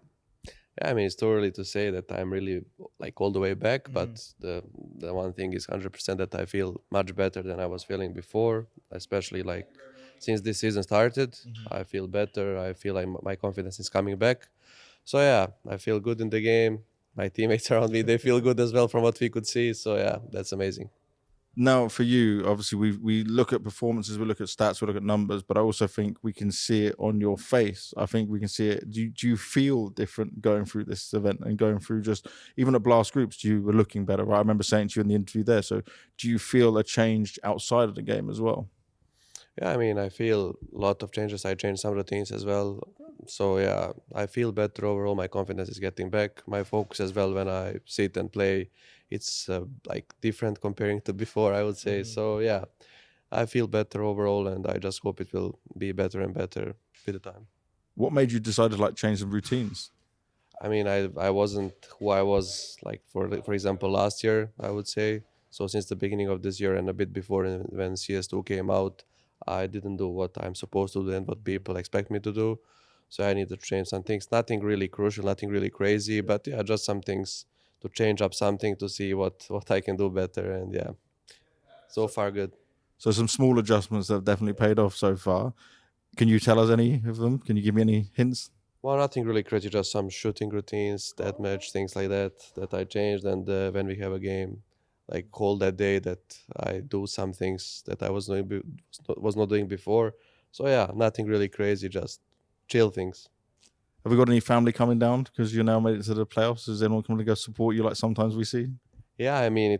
Yeah, I mean, it's too early to say that I'm really like all the way back, but the one thing is 100% that I feel much better than I was feeling before, especially like since this season started. I feel better. I feel like my confidence is coming back. So yeah, I feel good in the game. My teammates around me, they feel good as well from what we could see. So yeah, that's amazing. Now, for you, obviously, we look at performances, we look at stats, we look at numbers, but I also think we can see it on your face. I think we can see it. Do you feel different going through this event and going through just, even at Blast Groups, you were looking better, right? I remember saying to you in the interview there. So do you feel a change outside of the game as well? Yeah, I mean, I feel a lot of changes. I changed some routines as well. So yeah, I feel better overall. My confidence is getting back. My focus as well when I sit and play, it's like different comparing to before, I would say. So yeah, I feel better overall, and I just hope it will be better and better with the time. What made you decide to like change the routines? I mean, I wasn't who I was like for example last year, I would say. So since the beginning of this year and a bit before when CS2 came out, I didn't do what I'm supposed to do and what people expect me to do. So I need to change some things. Nothing really crucial, nothing really crazy, but yeah, just some things change up something to see what I can do better. And yeah, so far good. So some small adjustments that have definitely paid off so far. Can you tell us any of them? Can you give me any hints? Well, nothing really crazy, just some shooting routines, deathmatch, things like that I changed. And when we have a game like cold that day, that I do some things that I was not doing before. So yeah, nothing really crazy, just chill things. Have we got any family coming down because you now made it to the playoffs? Is anyone coming to go support you like sometimes we see? Yeah, I mean,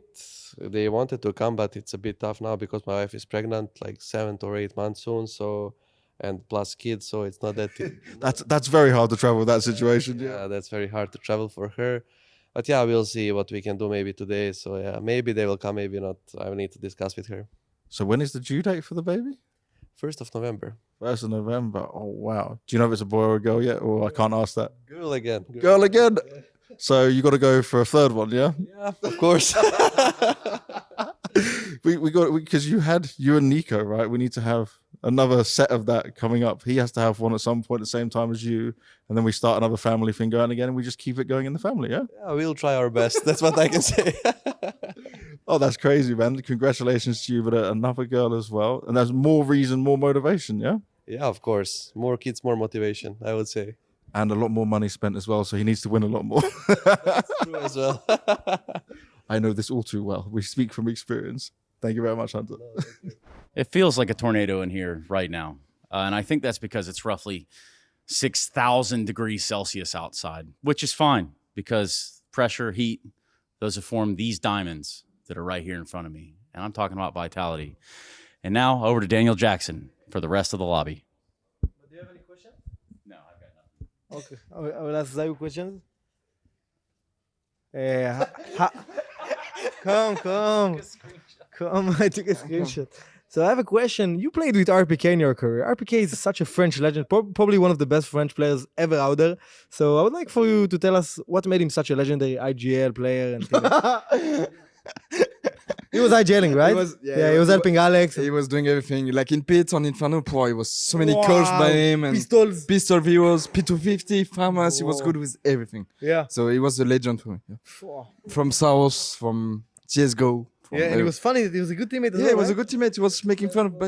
they wanted to come, but it's a bit tough now because my wife is pregnant, like 7 or 8 months soon. So, and plus kids, so it's not that. That's very hard to travel with that situation. Yeah, that's very hard to travel for her. But yeah, we'll see what we can do maybe today. So yeah, maybe they will come, maybe not. I will need to discuss with her. So when is the due date for the baby? 1st of November. 1st of November. Oh wow! Do you know if it's a boy or a girl yet? Or I can't ask that. Girl again. Girl again. So you got to go for a third one, yeah? Yeah, of course. we got because you and Nico, right? We need to have another set of that coming up. He has to have one at some point at the same time as you, and then we start another family thing going again, and we just keep it going in the family, yeah? Yeah, we'll try our best. That's what I can say. Oh, that's crazy, man! Congratulations to you, but another girl as well, and there's more reason, more motivation, yeah? Yeah, of course. More kids, more motivation, I would say. And a lot more money spent as well, so he needs to win a lot more. That's true as well. I know this all too well. We speak from experience. Thank you very much, Hunter. It feels like a tornado in here right now. And I think that's because it's roughly 6,000 degrees Celsius outside, which is fine because pressure, heat, those have formed these diamonds that are right here in front of me. And I'm talking about vitality. And now over to Daniel Jackson for the rest of the lobby. Do you have any questions? No, I've got nothing. Okay, I will ask Zayu questions. Come, I took a screenshot. So I have a question. You played with RPK in your career. RPK is such a French legend, probably one of the best French players ever out there. So I would like for you to tell us what made him such a legendary IGL player. And he was IGLing, right? He was helping Alex. He was doing everything. Like in Pits on Inferno, he was so many calls by him. And Pistols. Pistol viewers, P250, Farmers. He was good with everything. Yeah. So he was a legend for me. Yeah. From South, from CSGO. Yeah, and he was funny. He was a good teammate as well. Yeah, he was right? a good teammate. He was making fun of.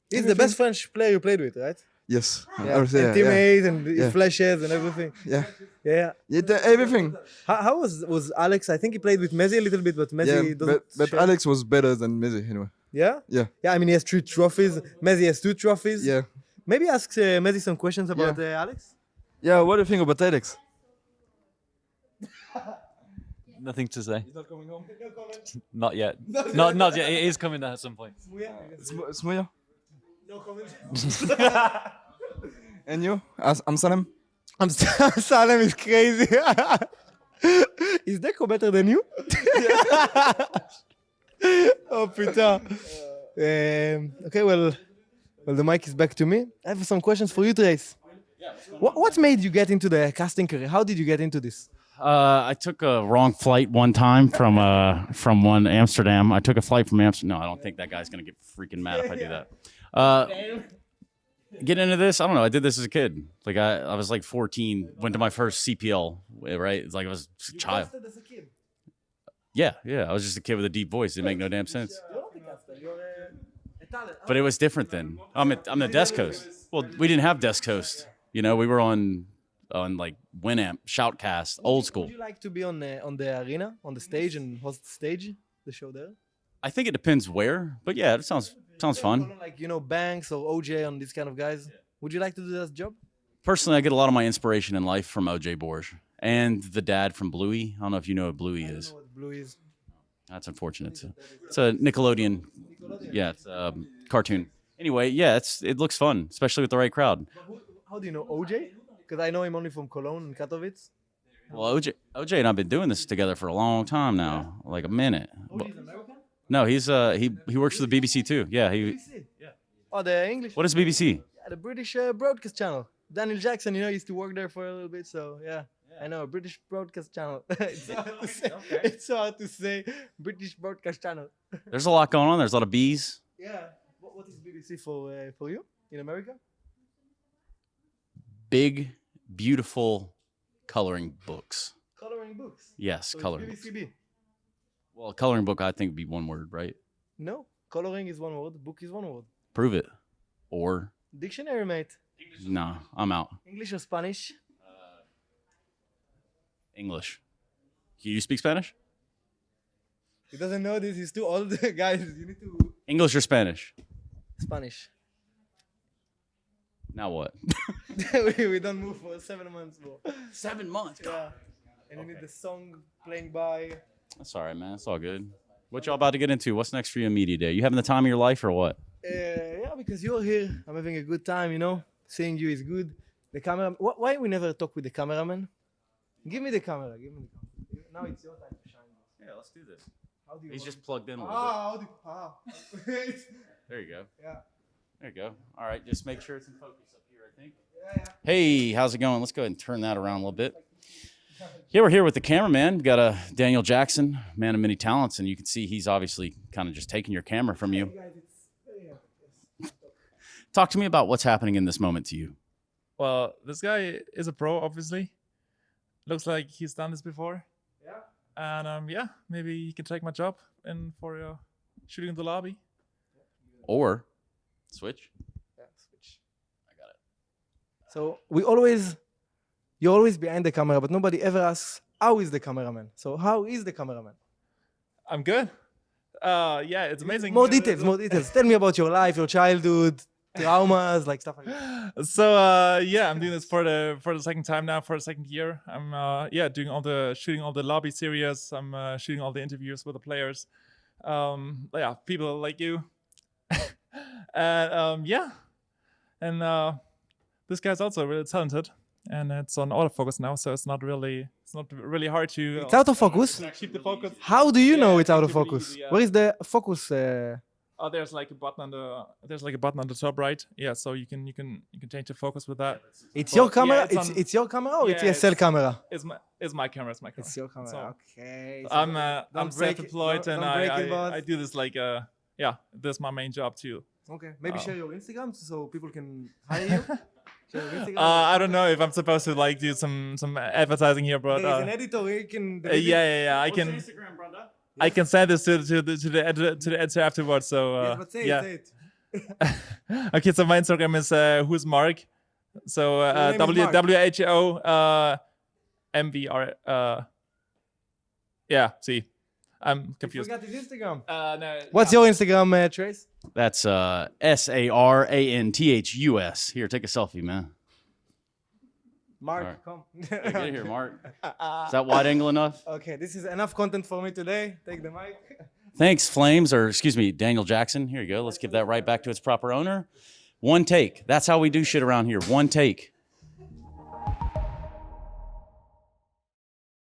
He's the best French player you played with, right? Yes. Yeah. I would say, and teammates and yeah. his flashes and everything. Yeah. Yeah. Everything. How was Alex? I think he played with Messi a little bit, but Messi doesn't. But Alex was better than Messi anyway. Yeah. Yeah. Yeah. I mean, he has 3 trophies. Messi has 2 trophies. Yeah. Maybe ask Messi some questions about Alex. Yeah. What do you think about Alex? Nothing to say. He's not coming home. No comment. Not yet. Not yet. It is coming at some point. Smuya? No comment. And you? Amsalem? Amsalem is crazy. Is Deco better than you? Oh, putain. Okay, well, the mic is back to me. I have some questions for you, Trace. What made you get into the casting career? How did you get into this? I took a wrong flight one time from Amsterdam. I took a flight from Amsterdam. No, I don't think that guy's gonna get freaking mad if I do that. Get into this? I don't know. I did this as a kid. Like I was like 14. Went to my first CPL. Right? It's like I was a child. As a kid. Yeah. I was just a kid with a deep voice. It didn't make no damn sense. But it was different then. I'm the desk host. Well, we didn't have desk host. You know, we were on like Winamp, Shoutcast, old school. Would you like to be on the arena, on the stage, and host the stage, the show there? I think it depends where, but yeah, it sounds fun. Like Banks or OJ on these kind of guys. Would you like to do that job? Personally, I get a lot of my inspiration in life from OJ Borge and the dad from Bluey. I don't know if you know what Bluey is. I don't know what Bluey is. That's unfortunate. It's a Nickelodeon. Yeah, it's a cartoon. Anyway, yeah, it looks fun, especially with the right crowd. How do you know OJ? Because I know him only from Cologne and Katowice. Well, OJ and I've been doing this together for a long time now, like a minute. OJ's American? No, he works for the BBC too. Yeah, BBC? Yeah. Oh, the English? What is BBC? Yeah, the British broadcast channel. Daniel Jackson, used to work there for a little bit, so yeah. I know, British broadcast channel. It's hard to say. Okay. It's so hard to say. British broadcast channel. There's a lot going on. There's a lot of bees. Yeah. What is BBC for you in America? Big, beautiful coloring books. Coloring books. Yes, So coloring it's books. PVCB. Well, coloring book I think would be one word, right? No, coloring is one word. Book is one word. Prove it. Or Dictionary, mate. nah, I'm out. English or Spanish? English. Can you speak Spanish? He doesn't know this. He's too old, guys. You need to English or Spanish? Spanish. Now what? we don't move for 7 months, bro. 7 months. Yeah. And you need the song playing by. That's all right, man. It's all good. What y'all about to get into? What's next for you in media day? You having the time of your life or what? Yeah, because you're here. I'm having a good time, you know. Seeing you is good. The camera. Why we never talk with the cameraman? Give me the camera. Give me the camera. Now it's your time to shine. Yeah, let's do this. How do you He's hold just it? plugged in a little bit. It's- There you go. Yeah. There you go. All right, just make sure it's in focus up here, I think. Hey, how's it going? Let's go ahead and turn that around a little bit. Yeah, we're here with the cameraman. We've got Daniel Jackson, man of many talents, and you can see he's obviously kind of just taking your camera from you. Talk to me about what's happening in this moment to you. Well, this guy is a pro, obviously. Looks like he's done this before. Yeah. And yeah, maybe he can take my job in for shooting in the lobby. Or switch. Yeah, switch. I got it. So you're always behind the camera, but nobody ever asks, how is the cameraman? So how is the cameraman? I'm good. Yeah, it's amazing. More details, more details. Tell me about your life, your childhood, traumas, like stuff like that. So yeah, I'm doing this for the second time now, for the second year. I'm yeah, shooting all the lobby series. I'm shooting all the interviews with the players. Yeah, people like you. And yeah, and this guy's also really talented, and it's on autofocus now, so it's not really hard to. It's out of focus? Keep the focus. How do you know it's out of keep it focus? easy, yeah. Where is the focus? Oh, there's like a button on the top right. Yeah, so you can change the focus with that. It's But, your camera? yeah, It's your camera or it's yeah, ESL camera? It's my camera. It's my camera. It's your camera. So, Okay. So I'm don't break it, self-employed, don't and break it, boss. I do this like yeah, this is my main job too. Okay. Maybe share your Instagram so people can hire you. Share your Instagram. I don't know if I'm supposed to like do some advertising here, but There's an editor. He can. yeah, I can. I can send this to the editor afterwards. So Yes, but say yeah. it. Okay, so my Instagram is who's Mark. So Your name is Mark. WHO MVR. Yeah, see, I'm You confused. forgot his Instagram. No. What's your Instagram, Trace? That's SARANTHUS. Here, take a selfie, man. Mark, All right. come. Hey, get here, Mark. Is that wide angle enough? Okay, this is enough content for me today. Take the mic. Thanks, Flames, or excuse me, Daniel Jackson. Here you go. Let's give that right back to its proper owner. One take. That's how we do shit around here. One take.